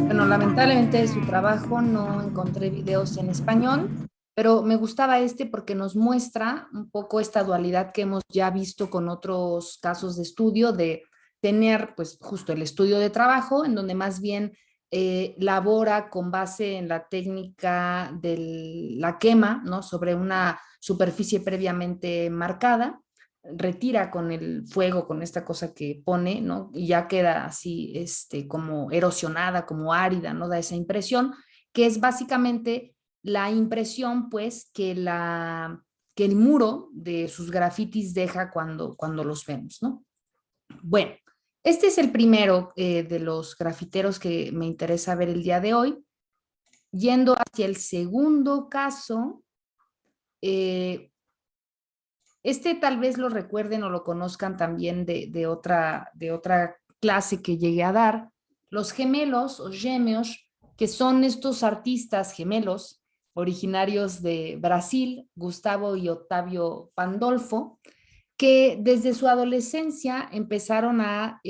Bueno, lamentablemente de su trabajo no encontré videos en español, pero me gustaba porque nos muestra un poco esta dualidad que hemos ya visto con otros casos de estudio, de tener pues justo el estudio de trabajo, en donde más bien labora con base en la técnica de la quema, ¿no? Sobre una superficie previamente marcada, retira con el fuego, con esta cosa que pone, ¿no? Y ya queda así como erosionada, como árida, ¿no? Da esa impresión, que es básicamente la impresión, pues, que el muro de sus grafitis deja cuando los vemos, ¿no? Bueno, este es el primero de los grafiteros que me interesa ver el día de hoy. Yendo hacia el segundo caso, tal vez lo recuerden o lo conozcan también de otra clase que llegué a dar, los gemelos o gêmeos, que son estos artistas gemelos originarios de Brasil, Gustavo y Octavio Pandolfo, que desde su adolescencia empezaron a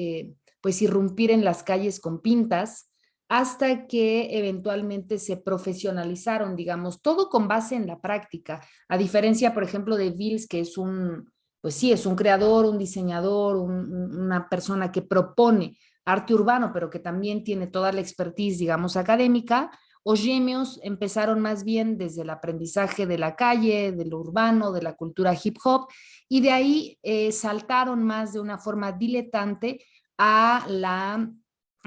pues irrumpir en las calles con pintas, hasta que eventualmente se profesionalizaron, digamos, todo con base en la práctica, a diferencia, por ejemplo, de Vils, que es pues sí, es un creador, un diseñador, una persona que propone arte urbano, pero que también tiene toda la expertise, digamos, académica. Os gêmeos empezaron más bien desde el aprendizaje de la calle, de lo urbano, de la cultura hip hop, y de ahí saltaron más de una forma diletante a la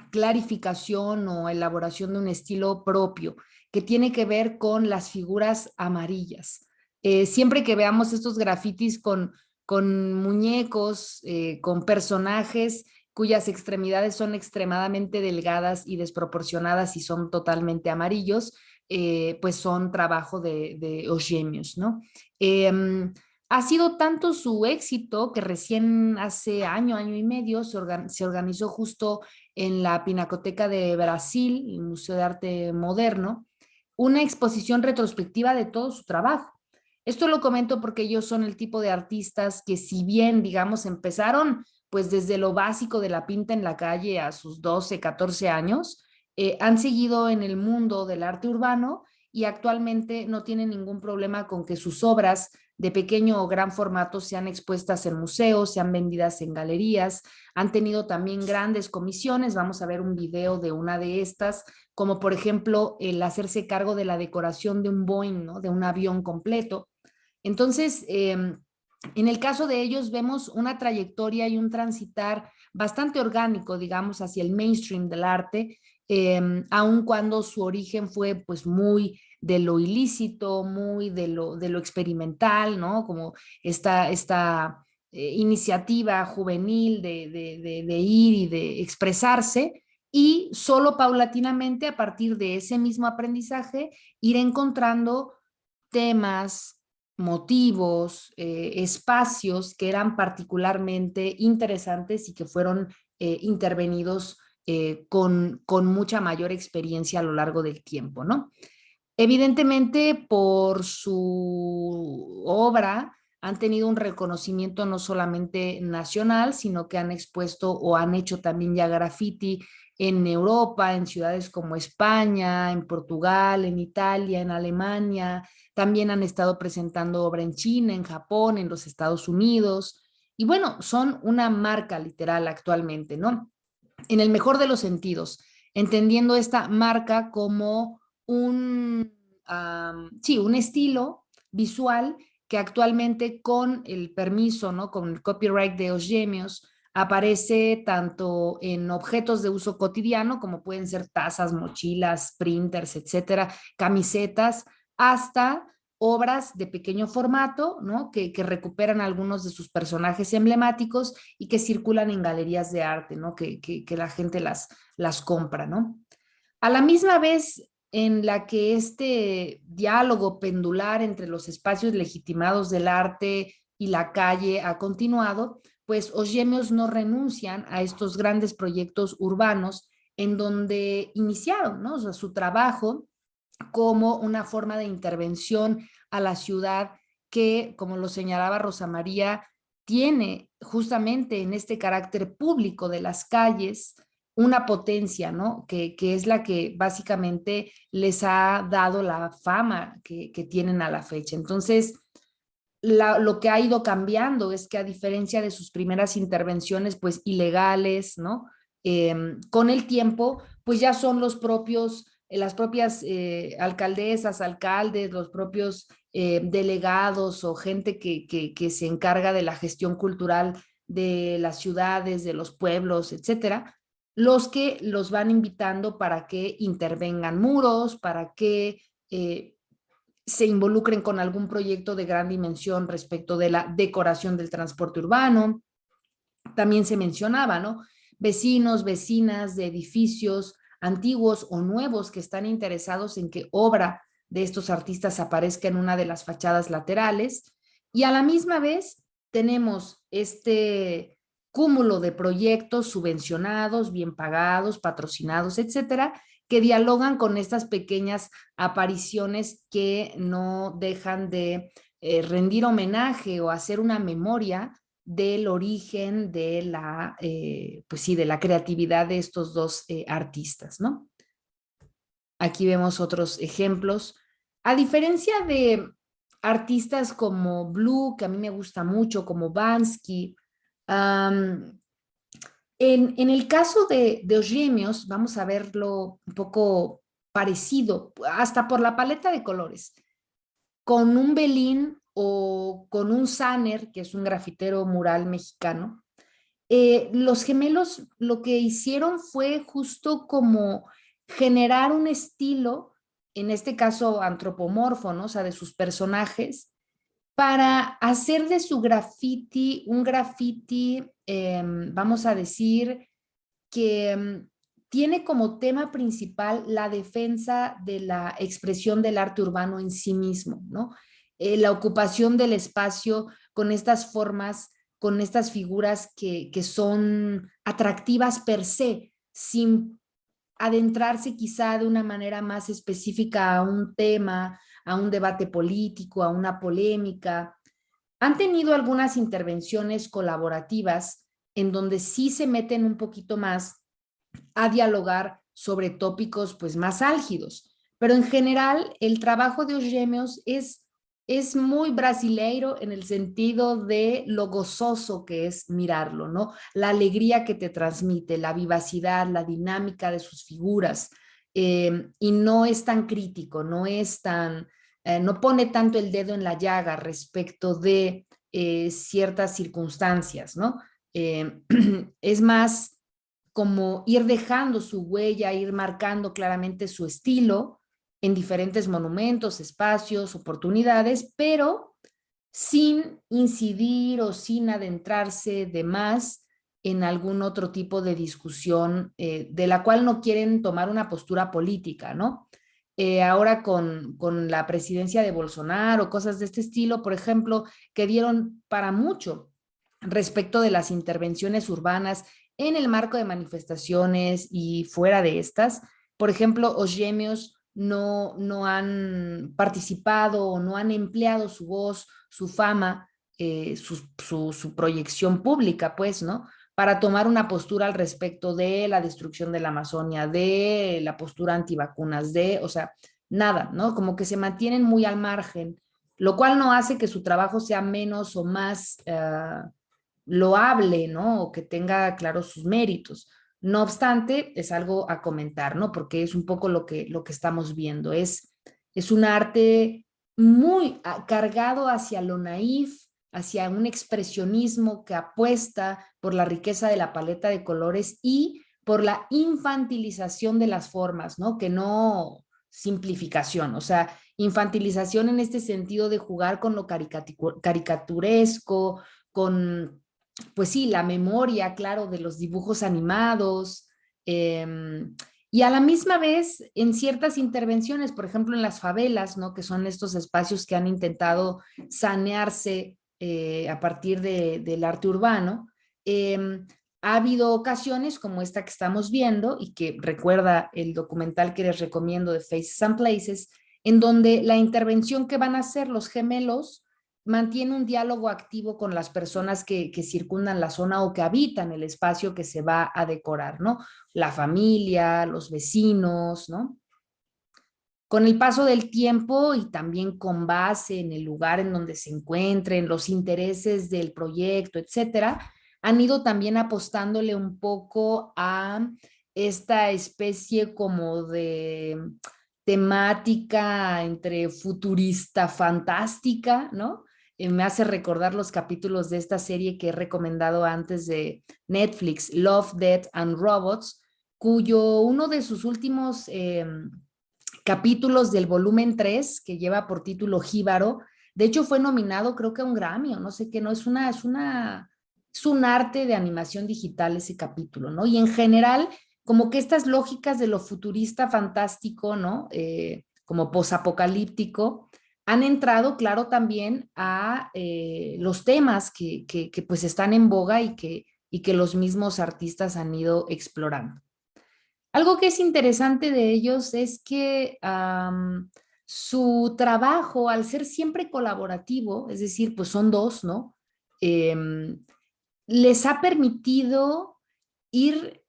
clarificación o elaboración de un estilo propio que tiene que ver con las figuras amarillas. Siempre que veamos estos grafitis con muñecos, con personajes cuyas extremidades son extremadamente delgadas y desproporcionadas y son totalmente amarillos, pues son trabajo de os gêmeos, ¿no? Ha sido tanto su éxito que recién hace año y medio se organizó justo en la Pinacoteca de Brasil, el Museo de Arte Moderno, una exposición retrospectiva de todo su trabajo. Esto lo comento porque ellos son el tipo de artistas que, si bien, digamos, empezaron pues desde lo básico de la pinta en la calle a sus 12, 14 años, han seguido en el mundo del arte urbano y actualmente no tienen ningún problema con que sus obras de pequeño o gran formato sean expuestas en museos, sean vendidas en galerías. Han tenido también grandes comisiones. Vamos a ver un video de una de estas, como por ejemplo el hacerse cargo de la decoración de un Boeing, ¿no? De un avión completo. Entonces, en el caso de ellos vemos una trayectoria y un transitar bastante orgánico, digamos, hacia el mainstream del arte, aun cuando su origen fue pues muy de lo ilícito, muy de lo experimental, ¿no? Como esta iniciativa juvenil de ir y de expresarse, y solo paulatinamente a partir de ese mismo aprendizaje ir encontrando temas, motivos, espacios que eran particularmente interesantes y que fueron intervenidos con mucha mayor experiencia a lo largo del tiempo, ¿no? Evidentemente, por su obra han tenido un reconocimiento no solamente nacional, sino que han expuesto o han hecho también ya graffiti en Europa, en ciudades como España, en Portugal, en Italia, en Alemania. También han estado presentando obra en China, en Japón, en los Estados Unidos. Y bueno, son una marca literal actualmente, ¿no? En el mejor de los sentidos, entendiendo esta marca como un estilo visual que actualmente con el permiso, ¿no? Con el copyright de Osgemios, aparece tanto en objetos de uso cotidiano, como pueden ser tazas, mochilas, printers, etcétera, camisetas, hasta obras de pequeño formato, ¿no? Que recuperan algunos de sus personajes emblemáticos y que circulan en galerías de arte, ¿no? Que la gente las compra, ¿no? A la misma vez en la que este diálogo pendular entre los espacios legitimados del arte y la calle ha continuado, pues Osgemios no renuncian a estos grandes proyectos urbanos en donde iniciaron, ¿no? O sea, su trabajo como una forma de intervención a la ciudad que, como lo señalaba Rosa María, tiene justamente en este carácter público de las calles una potencia, ¿no? Que es la que básicamente les ha dado la fama que tienen a la fecha. Entonces, lo que ha ido cambiando es que a diferencia de sus primeras intervenciones, pues ilegales, ¿no? Con el tiempo, pues ya son las propias alcaldesas, alcaldes, los propios delegados o gente que se encarga de la gestión cultural de las ciudades, de los pueblos, etcétera, los que los van invitando para que intervengan muros, para que se involucren con algún proyecto de gran dimensión respecto de la decoración del transporte urbano. También se mencionaba, ¿no? Vecinos, vecinas de edificios antiguos o nuevos que están interesados en que obra de estos artistas aparezca en una de las fachadas laterales. Y a la misma vez tenemos este cúmulo de proyectos subvencionados, bien pagados, patrocinados, etcétera, que dialogan con estas pequeñas apariciones que no dejan de rendir homenaje o hacer una memoria del origen de pues sí, de la creatividad de estos dos artistas, ¿no? Aquí vemos otros ejemplos. A diferencia de artistas como Blue, que a mí me gusta mucho, como Bansky, en el caso de Osgemios, vamos a verlo un poco parecido, hasta por la paleta de colores, con un Belín o con un Saner, que es un grafitero mural mexicano. Los gemelos lo que hicieron fue justo como generar un estilo, en este caso antropomorfo, ¿no? O sea, de sus personajes, para hacer de su graffiti un graffiti, vamos a decir, que tiene como tema principal la defensa de la expresión del arte urbano en sí mismo, ¿no? La ocupación del espacio con estas formas, con estas figuras que son atractivas per se, sin adentrarse quizá de una manera más específica a un tema, a un debate político, a una polémica. Han tenido algunas intervenciones colaborativas en donde sí se meten un poquito más a dialogar sobre tópicos pues más álgidos. Pero en general el trabajo de Os Gêmeos es muy brasileiro en el sentido de lo gozoso que es mirarlo, ¿no? La alegría que te transmite, la vivacidad, la dinámica de sus figuras, y no es tan crítico, no pone tanto el dedo en la llaga respecto de ciertas circunstancias, ¿no? Es más como ir dejando su huella, ir marcando claramente su estilo en diferentes monumentos, espacios, oportunidades, pero sin incidir o sin adentrarse de más en algún otro tipo de discusión de la cual no quieren tomar una postura política, ¿no? Ahora con la presidencia de Bolsonaro, cosas de este estilo, por ejemplo, que dieron para mucho respecto de las intervenciones urbanas en el marco de manifestaciones y fuera de estas. Por ejemplo, Os Gêmeos no han participado o no han empleado su voz, su fama, su proyección pública, pues, ¿no? Para tomar una postura al respecto de la destrucción de la Amazonia, de la postura antivacunas, o sea, nada, ¿no? Como que se mantienen muy al margen, lo cual no hace que su trabajo sea menos o más loable, ¿no? O que tenga claros sus méritos. No obstante, es algo a comentar, ¿no? Porque es un poco lo que estamos viendo. Es un arte muy cargado hacia lo naif, hacia un expresionismo que apuesta por la riqueza de la paleta de colores y por la infantilización de las formas, ¿no? Que no simplificación, o sea, infantilización en este sentido de jugar con lo caricaturesco, con pues sí, la memoria, claro, de los dibujos animados, y a la misma vez en ciertas intervenciones, por ejemplo en las favelas, ¿no? Que son estos espacios que han intentado sanearse a partir del arte urbano. Ha habido ocasiones como esta que estamos viendo y que recuerda el documental que les recomiendo de Faces and Places, en donde la intervención que van a hacer los gemelos mantiene un diálogo activo con las personas que circundan la zona o que habitan el espacio que se va a decorar, ¿no? La familia, los vecinos, ¿no? Con el paso del tiempo y también con base en el lugar en donde se encuentren, los intereses del proyecto, etcétera, han ido también apostándole un poco a esta especie como de temática entre futurista fantástica, ¿no? Me hace recordar los capítulos de esta serie que he recomendado antes de Netflix, Love, Death and Robots, cuyo uno de sus últimos capítulos del volumen 3, que lleva por título Jíbaro, de hecho fue nominado creo que a un Grammy o no sé qué, no, es un arte de animación digital ese capítulo, ¿no? Y en general, como que estas lógicas de lo futurista fantástico, ¿no? Como posapocalíptico, han entrado, claro, también a los temas que pues están en boga y que los mismos artistas han ido explorando. Algo que es interesante de ellos es que su trabajo, al ser siempre colaborativo, es decir, pues son dos, ¿no? Les ha permitido ir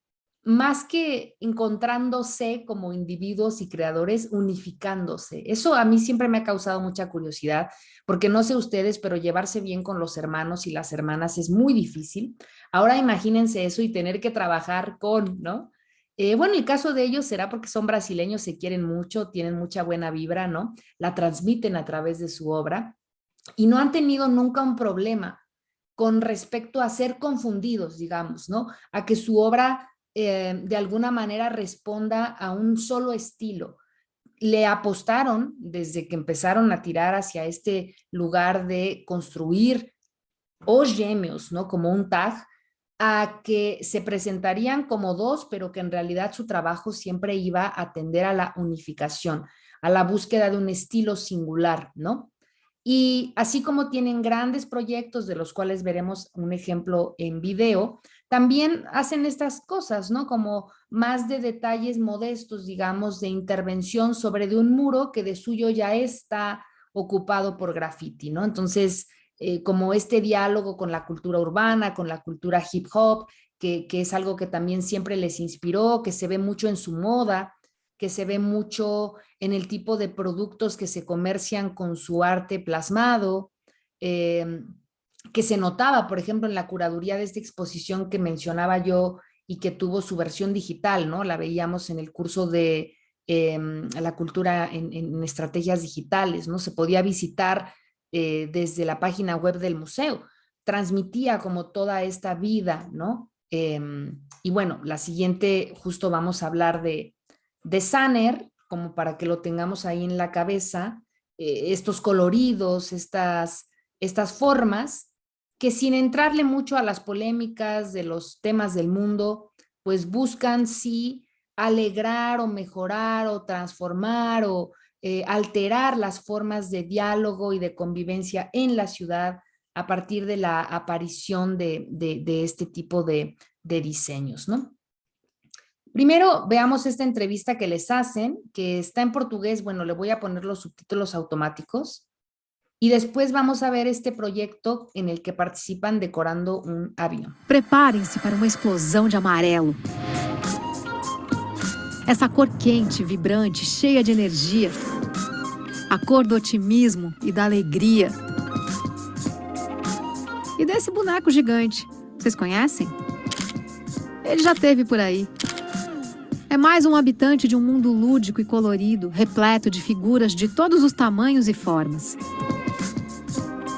más que encontrándose como individuos y creadores, unificándose. Eso a mí siempre me ha causado mucha curiosidad, porque no sé ustedes, pero llevarse bien con los hermanos y las hermanas es muy difícil. Ahora imagínense eso y tener que trabajar con, ¿no? Bueno, el caso de ellos será porque son brasileños, se quieren mucho, tienen mucha buena vibra, ¿no? La transmiten a través de su obra y no han tenido nunca un problema con respecto a ser confundidos, digamos, ¿no? A que su obra de alguna manera responda a un solo estilo. Le apostaron desde que empezaron a tirar hacia este lugar de construir Os Gêmeos, ¿no? Como un tag, a que se presentarían como dos, pero que en realidad su trabajo siempre iba a tender a la unificación, a la búsqueda de un estilo singular, ¿no? Y así como tienen grandes proyectos de los cuales veremos un ejemplo en video, también hacen estas cosas, ¿no? Como más de detalles modestos, digamos, de intervención sobre de un muro que de suyo ya está ocupado por graffiti, ¿no? Entonces, como este diálogo con la cultura urbana, con la cultura hip hop, que es algo que también siempre les inspiró, que se ve mucho en su moda, que se ve mucho en el tipo de productos que se comercian con su arte plasmado, que se notaba, por ejemplo, en la curaduría de esta exposición que mencionaba yo y que tuvo su versión digital, ¿no? La veíamos en el curso de la cultura en estrategias digitales, ¿no? Se podía visitar desde la página web del museo, transmitía como toda esta vida, ¿no? Y bueno, la siguiente, justo vamos a hablar de Saner, como para que lo tengamos ahí en la cabeza, estos coloridos, estas formas, que sin entrarle mucho a las polémicas de los temas del mundo, pues buscan sí alegrar o mejorar o transformar o alterar las formas de diálogo y de convivencia en la ciudad a partir de la aparición de este tipo de diseños, ¿no? Primero veamos esta entrevista que les hacen, que está en portugués. Bueno, le voy a poner los subtítulos automáticos. Y después vamos a ver este proyecto en el que participan decorando un avião. Preparem-se para uma explosão de amarelo. Essa cor quente, vibrante, cheia de energia. A cor do otimismo e da alegria. E desse boneco gigante. Vocês conhecem? Ele já esteve por aí. É mais um habitante de um mundo lúdico e colorido, repleto de figuras de todos os tamanhos e formas.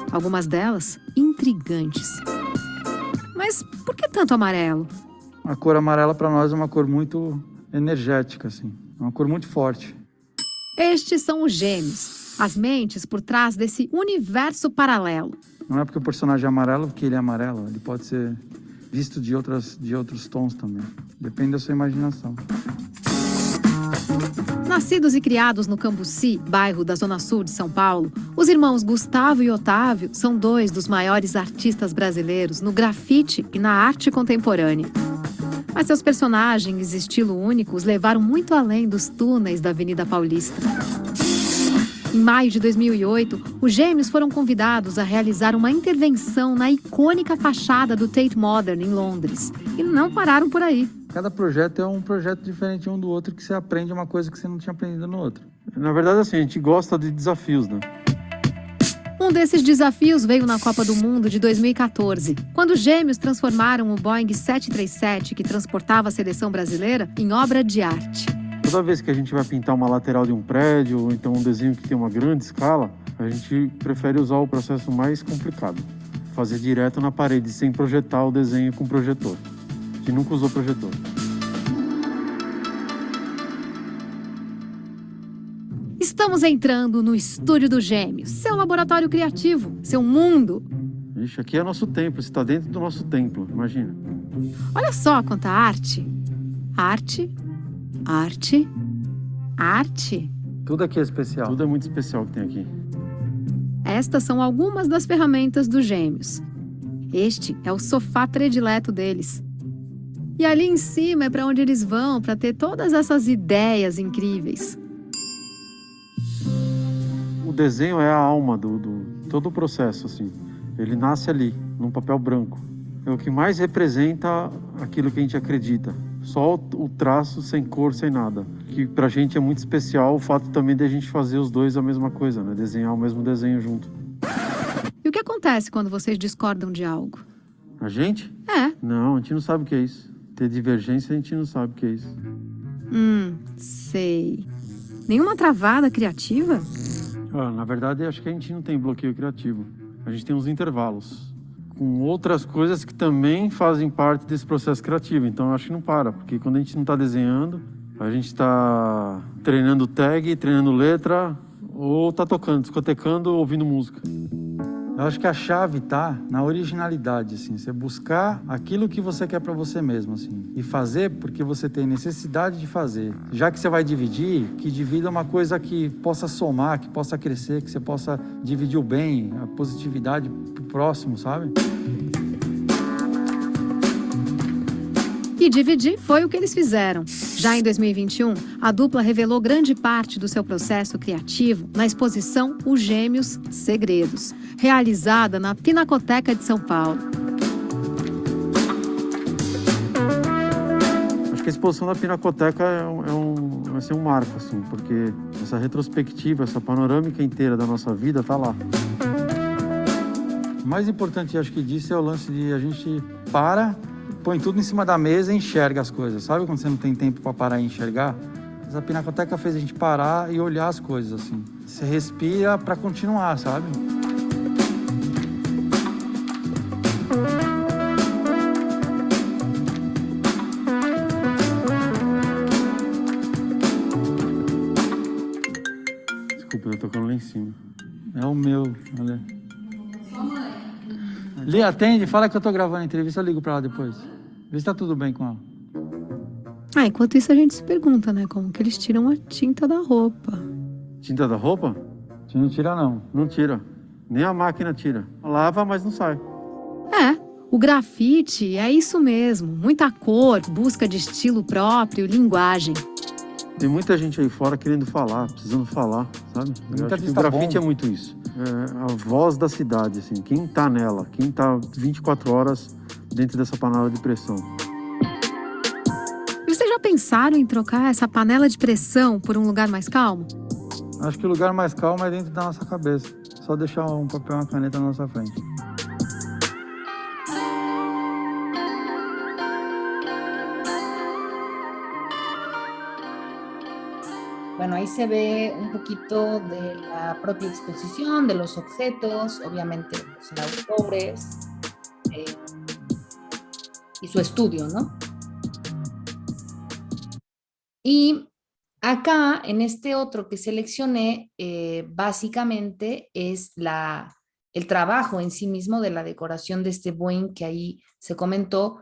Algumas delas intrigantes. Mas por que tanto amarelo? A cor amarela para nós é uma cor muito energética, assim. É uma cor muito forte. Estes são os gêmeos, as mentes por trás desse universo paralelo. Não é porque o personagem é amarelo que ele é amarelo. Ele pode ser visto de outros tons também. Depende da sua imaginação. Nascidos e criados no Cambuci, bairro da Zona Sul de São Paulo, os irmãos Gustavo e Otávio são dois dos maiores artistas brasileiros no grafite e na arte contemporânea. Mas seus personagens e estilo único os levaram muito além dos túneis da Avenida Paulista. Em maio de 2008, os gêmeos foram convidados a realizar uma intervenção na icônica fachada do Tate Modern, em Londres. E não pararam por aí. Cada projeto é um projeto diferente um do outro, que você aprende uma coisa que você não tinha aprendido no outro. Na verdade, assim, a gente gosta de desafios, né? Um desses desafios veio na Copa do Mundo de 2014, quando os gêmeos transformaram o Boeing 737, que transportava a seleção brasileira, em obra de arte. Toda vez que a gente vai pintar uma lateral de um prédio, ou então um desenho que tem uma grande escala, a gente prefere usar o processo mais complicado. Fazer direto na parede, sem projetar o desenho com projetor. A gente nunca usou projetor. Estamos entrando no estúdio dos gêmeos, seu laboratório criativo, seu mundo. Ixi, aqui é nosso templo, está dentro do nosso templo, imagina. Olha só quanta arte. Arte, arte, arte. Tudo aqui é especial. Tudo é muito especial que tem aqui. Estas são algumas das ferramentas dos gêmeos. Este é o sofá predileto deles. E ali em cima é para onde eles vão para ter todas essas ideias incríveis. O desenho é a alma do todo o processo, assim. Ele nasce ali, num papel branco. É o que mais representa aquilo que a gente acredita. Só o traço, sem cor, sem nada. Que pra gente é muito especial o fato também de a gente fazer os dois a mesma coisa, né? Desenhar o mesmo desenho junto. E o que acontece quando vocês discordam de algo? A gente? É. Não, a gente não sabe o que é isso. Ter divergência, a gente não sabe o que é isso. Sei. Nenhuma travada criativa? Na verdade, acho que a gente não tem bloqueio criativo. A gente tem uns intervalos com outras coisas que também fazem parte desse processo criativo. Então, eu acho que não para, porque quando a gente não está desenhando, a gente está treinando tag, treinando letra, ou está tocando, discotecando, ouvindo música. Eu acho que a chave tá na originalidade, assim, você buscar aquilo que você quer para você mesmo, assim, e fazer porque você tem necessidade de fazer. Já que você vai dividir, que divida uma coisa que possa somar, que possa crescer, que você possa dividir o bem, a positividade pro próximo, sabe? E dividir foi o que eles fizeram. Já em 2021, a dupla revelou grande parte do seu processo criativo na exposição Os Gêmeos Segredos, realizada na Pinacoteca de São Paulo. a exposição da Pinacoteca vai ser um marco, assim, porque essa retrospectiva, essa panorâmica inteira da nossa vida tá lá. O mais importante, acho que disso, é o lance de a gente põe tudo em cima da mesa e enxerga as coisas. Sabe quando você não tem tempo para parar e enxergar? Mas a Pinacoteca fez a gente parar e olhar as coisas, assim. Você respira para continuar, sabe? Desculpa, eu tô tocando lá em cima. É o meu, olha. Lê, atende, fala que eu tô gravando a entrevista, eu ligo pra ela depois. Vê se tá tudo bem com ela. Ah, enquanto isso a gente se pergunta, né? Como que eles tiram a tinta da roupa? Tinta da roupa? Não tira não. Não tira. Nem a máquina tira. Lava, mas não sai. É, o grafite é isso mesmo. Muita cor, busca de estilo próprio, linguagem. Tem muita gente aí fora querendo falar, precisando falar, sabe? Eu acho que o grafite é muito isso. É a voz da cidade, assim. Quem tá nela, quem tá 24 horas dentro dessa panela de pressão. E vocês já pensaram em trocar essa panela de pressão por um lugar mais calmo? Acho que o lugar mais calmo é dentro da nossa cabeça. Só deixar um papel e uma caneta na nossa frente. Bueno, ahí se ve un poquito de la propia exposición, de los objetos, obviamente los autores y su estudio, ¿no? Y acá, en este otro que seleccioné, básicamente es el trabajo en sí mismo de la decoración de este Boeing que ahí se comentó,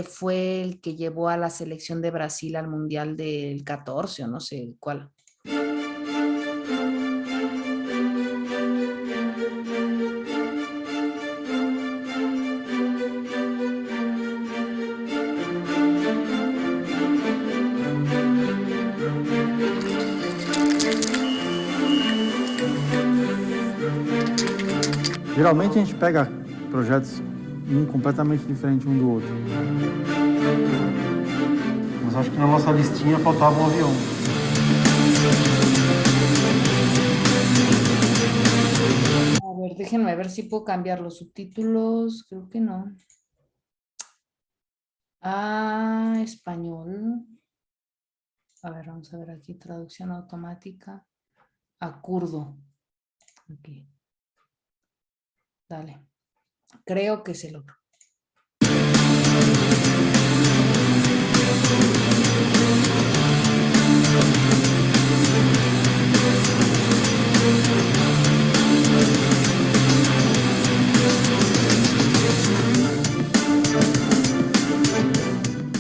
fue el que llevó a la selección de Brasil al Mundial del 14 o no sé cuál. Geralmente a gente pega projetos completamente diferentes um do outro. Mas acho que na nossa listinha faltava um avião. A ver, déjenme ver si puedo cambiar los subtítulos. Creo que no. Ah, español. A ver, vamos a ver aquí, traducción automática a kurdo. Aquí. Dale. Creo que es el otro.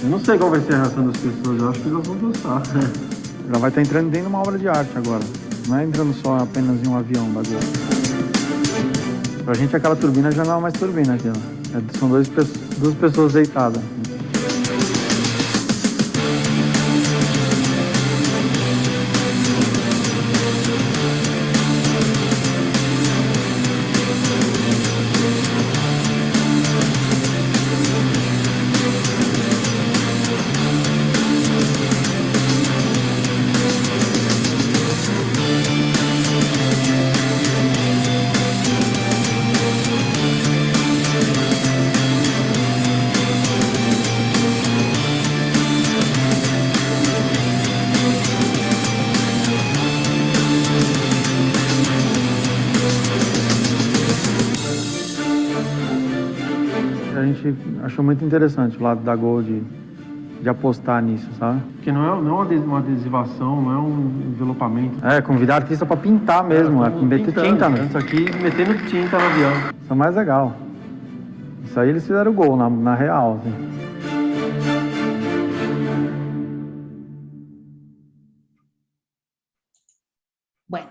Eu não sei qual vai ser a reação das pessoas, eu acho que elas vão gostar. Já vai estar entrando dentro de uma obra de arte agora. Não é entrando só apenas em um avião da Gol. Pra gente aquela turbina já não é mais turbina aqui, ó. São duas pessoas deitadas. A gente achou muito interessante o lado da Gol de apostar nisso, sabe? Porque não é uma adesivação, não é um envelopamento. É, convidar artista para pintar mesmo, meter tinta. Isso aqui, metendo tinta no avião. Isso é mais legal. Isso aí eles fizeram Gol, na real, assim. Bueno.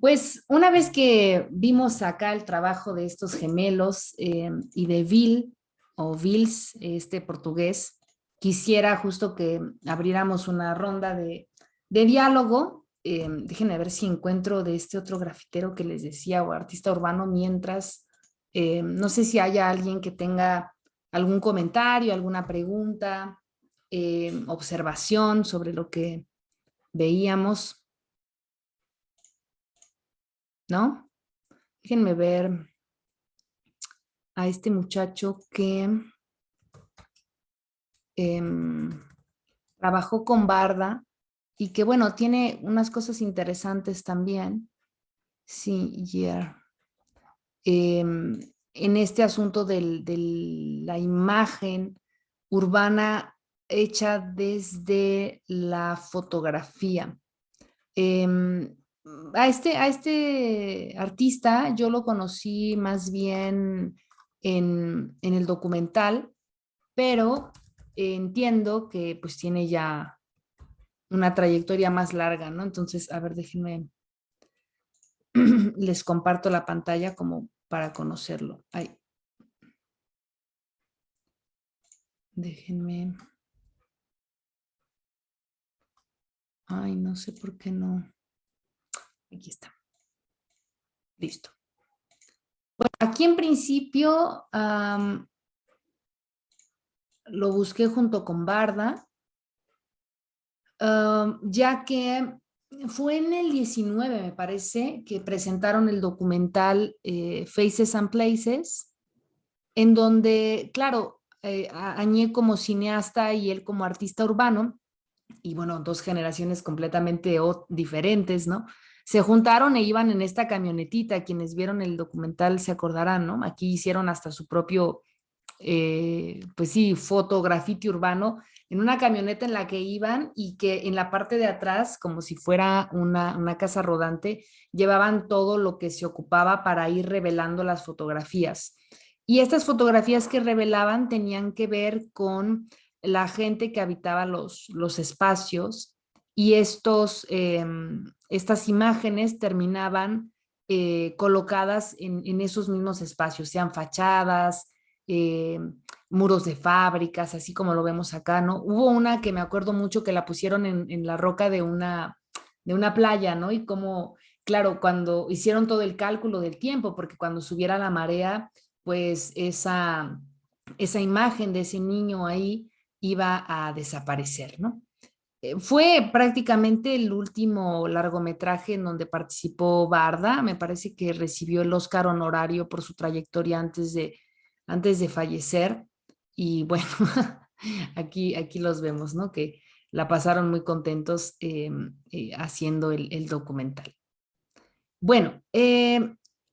Pues una vez que vimos acá el trabajo de estos gemelos y de Vil, o Vils, este portugués, quisiera justo que abriéramos una ronda de diálogo. Déjenme ver si encuentro de este otro grafitero que les decía, o artista urbano, mientras, no sé si haya alguien que tenga ¿Algún comentario, alguna pregunta, observación sobre lo que veíamos? ¿No? Déjenme ver a este muchacho que trabajó con Barda y que, bueno, tiene unas cosas interesantes también. Sí, yeah. En este asunto de la imagen urbana hecha desde la fotografía. A este artista yo lo conocí más bien en el documental, pero entiendo que pues tiene ya una trayectoria más larga, ¿no? Entonces, a ver, déjenme, les comparto la pantalla como para conocerlo. Ay. Déjenme. Ay, no sé por qué no. Aquí está. Listo. Bueno, aquí en principio lo busqué junto con Barda, ya que fue en el 19, me parece, que presentaron el documental Faces and Places, en donde, claro, Añé como cineasta y él como artista urbano, y bueno, dos generaciones completamente diferentes, ¿no? Se juntaron e iban en esta camionetita. Quienes vieron el documental se acordarán, ¿no? Aquí hicieron hasta su propio, pues sí, graffiti urbano, en una camioneta en la que iban y que en la parte de atrás, como si fuera una casa rodante, llevaban todo lo que se ocupaba para ir revelando las fotografías. Y estas fotografías que revelaban tenían que ver con la gente que habitaba los espacios, y estas imágenes terminaban colocadas en esos mismos espacios, sean fachadas, muros de fábricas, así como lo vemos acá, ¿no? Hubo una que me acuerdo mucho que la pusieron en la roca de una playa, ¿no? Y como, claro, cuando hicieron todo el cálculo del tiempo, porque cuando subiera la marea, pues esa imagen de ese niño ahí iba a desaparecer, ¿no? Fue prácticamente el último largometraje en donde participó Barda. Me parece que recibió el Oscar honorario por su trayectoria antes de fallecer. Y bueno, aquí los vemos, ¿no? Que la pasaron muy contentos haciendo el documental. Bueno,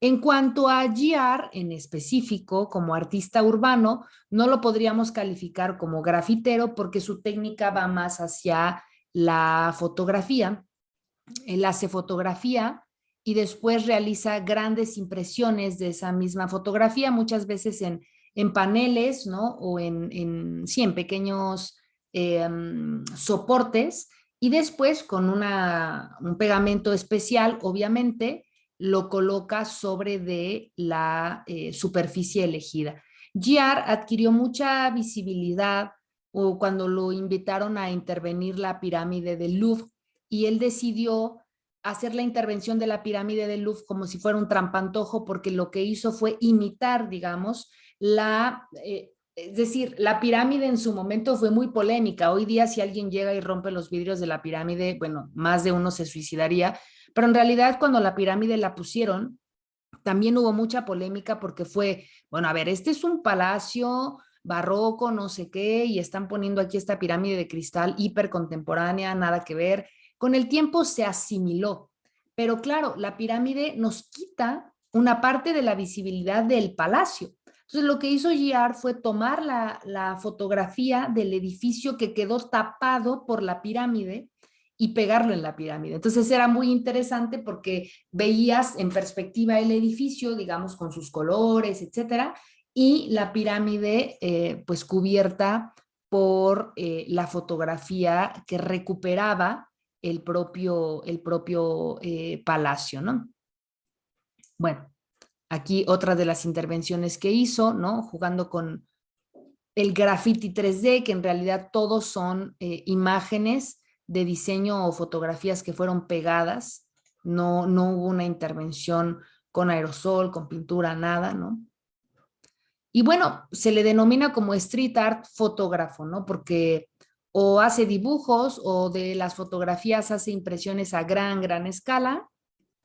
en cuanto a Giard en específico, como artista urbano, no lo podríamos calificar como grafitero porque su técnica va más hacia la fotografía. Él hace fotografía y después realiza grandes impresiones de esa misma fotografía, muchas veces en paneles, ¿no? O en pequeños soportes, y después con un pegamento especial, obviamente, lo coloca sobre de la superficie elegida. Giard adquirió mucha visibilidad cuando lo invitaron a intervenir la pirámide del Louvre, y él decidió hacer la intervención de la pirámide del Louvre como si fuera un trampantojo, porque lo que hizo fue imitar, digamos, es decir, la pirámide en su momento fue muy polémica. Hoy día si alguien llega y rompe los vidrios de la pirámide, bueno, más de uno se suicidaría, pero en realidad cuando la pirámide la pusieron, también hubo mucha polémica porque fue, bueno, a ver, este es un palacio barroco, no sé qué, y están poniendo aquí esta pirámide de cristal hipercontemporánea, nada que ver. Con el tiempo se asimiló, pero claro, la pirámide nos quita una parte de la visibilidad del palacio. Entonces lo que hizo Giard fue tomar la fotografía del edificio que quedó tapado por la pirámide y pegarlo en la pirámide. Entonces era muy interesante porque veías en perspectiva el edificio, digamos, con sus colores, etcétera, y la pirámide pues cubierta por la fotografía que recuperaba el propio palacio, ¿no? Bueno, aquí otra de las intervenciones que hizo, ¿no? Jugando con el graffiti 3D, que en realidad todos son imágenes de diseño o fotografías que fueron pegadas. No hubo una intervención con aerosol, con pintura, nada, ¿no? Y bueno, se le denomina como street art fotógrafo, ¿no? Porque o hace dibujos o de las fotografías hace impresiones a gran escala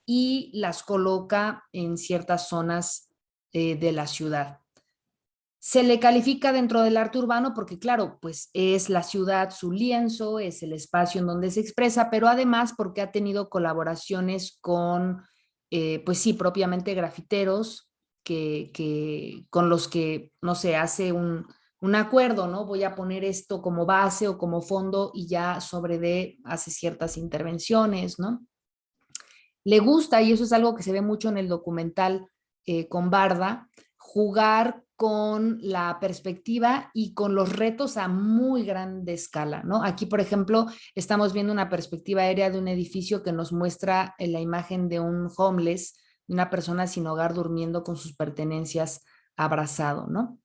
y las coloca en ciertas zonas de la ciudad. Se le califica dentro del arte urbano porque, claro, pues es la ciudad su lienzo, es el espacio en donde se expresa, pero además porque ha tenido colaboraciones con, pues sí, propiamente grafiteros con los que, no sé, hace un acuerdo, ¿no? Voy a poner esto como base o como fondo y ya sobre de hace ciertas intervenciones, ¿no? Le gusta, y eso es algo que se ve mucho en el documental con Barda, jugar con la perspectiva y con los retos a muy grande escala, ¿no? Aquí, por ejemplo, estamos viendo una perspectiva aérea de un edificio que nos muestra la imagen de un homeless, una persona sin hogar durmiendo con sus pertenencias abrazado, ¿no?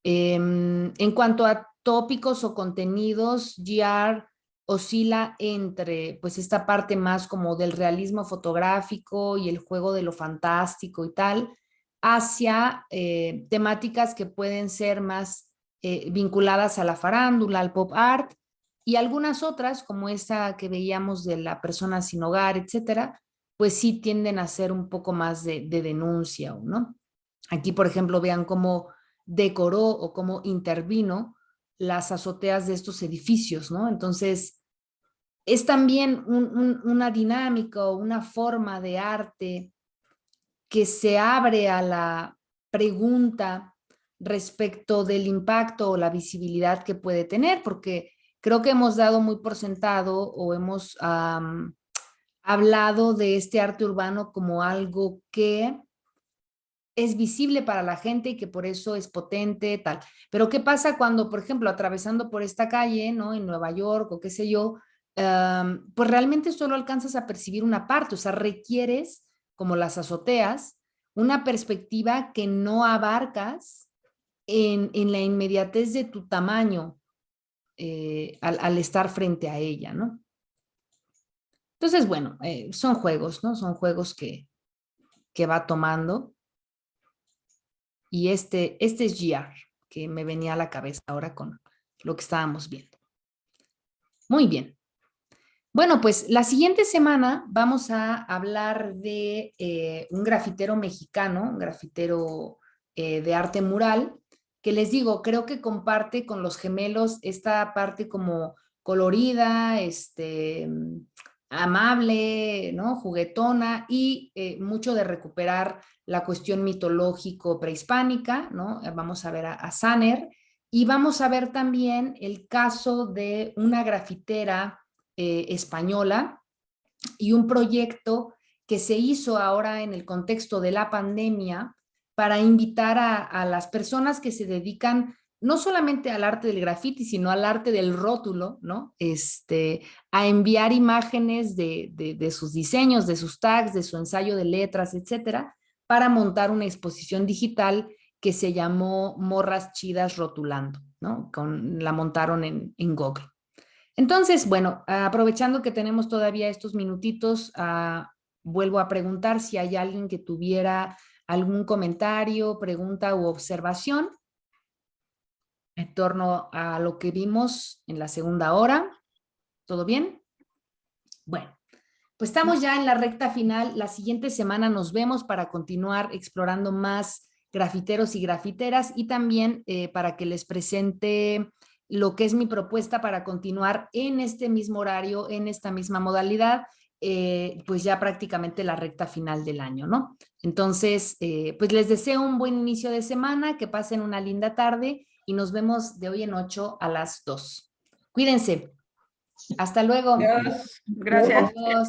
En cuanto a tópicos o contenidos, GR oscila entre pues esta parte más como del realismo fotográfico y el juego de lo fantástico y tal, hacia temáticas que pueden ser más vinculadas a la farándula, al pop art, y algunas otras, como esta que veíamos de la persona sin hogar, etcétera, pues sí tienden a ser un poco más de denuncia, ¿no? Aquí, por ejemplo, vean cómo decoró o cómo intervino las azoteas de estos edificios, ¿no? Entonces, es también una dinámica o una forma de arte que se abre a la pregunta respecto del impacto o la visibilidad que puede tener, porque creo que hemos dado muy por sentado o hemos hablado de este arte urbano como algo que es visible para la gente y que por eso es potente, tal. Pero ¿qué pasa cuando, por ejemplo, atravesando por esta calle, ¿no? En Nueva York o qué sé yo, pues realmente solo alcanzas a percibir una parte, o sea, requieres, como las azoteas, una perspectiva que no abarcas en la inmediatez de tu tamaño al estar frente a ella, ¿no? Entonces, bueno, son juegos, ¿no? Son juegos que va tomando. Y este es GR, que me venía a la cabeza ahora con lo que estábamos viendo. Muy bien. Bueno, pues la siguiente semana vamos a hablar de un grafitero mexicano, un grafitero de arte mural, que les digo, creo que comparte con los gemelos esta parte como colorida, amable, ¿no? Juguetona y mucho de recuperar la cuestión mitológico prehispánica, ¿no? Vamos a ver a Saner y vamos a ver también el caso de una grafitera española y un proyecto que se hizo ahora en el contexto de la pandemia para invitar a las personas que se dedican no solamente al arte del graffiti, sino al arte del rótulo, ¿no? A enviar imágenes de sus diseños, de sus tags, de su ensayo de letras, etcétera, para montar una exposición digital que se llamó Morras Chidas Rotulando, ¿no? La montaron en Google. Entonces, bueno, aprovechando que tenemos todavía estos minutitos, vuelvo a preguntar si hay alguien que tuviera algún comentario, pregunta u observación en torno a lo que vimos en la segunda hora. ¿Todo bien? Bueno, pues estamos ya en la recta final. La siguiente semana nos vemos para continuar explorando más grafiteros y grafiteras y también para que les presente lo que es mi propuesta para continuar en este mismo horario, en esta misma modalidad, pues ya prácticamente la recta final del año, ¿no? Entonces, pues les deseo un buen inicio de semana, que pasen una linda tarde y nos vemos de hoy en 8 a las 2. Cuídense. Hasta luego. Gracias. Adiós.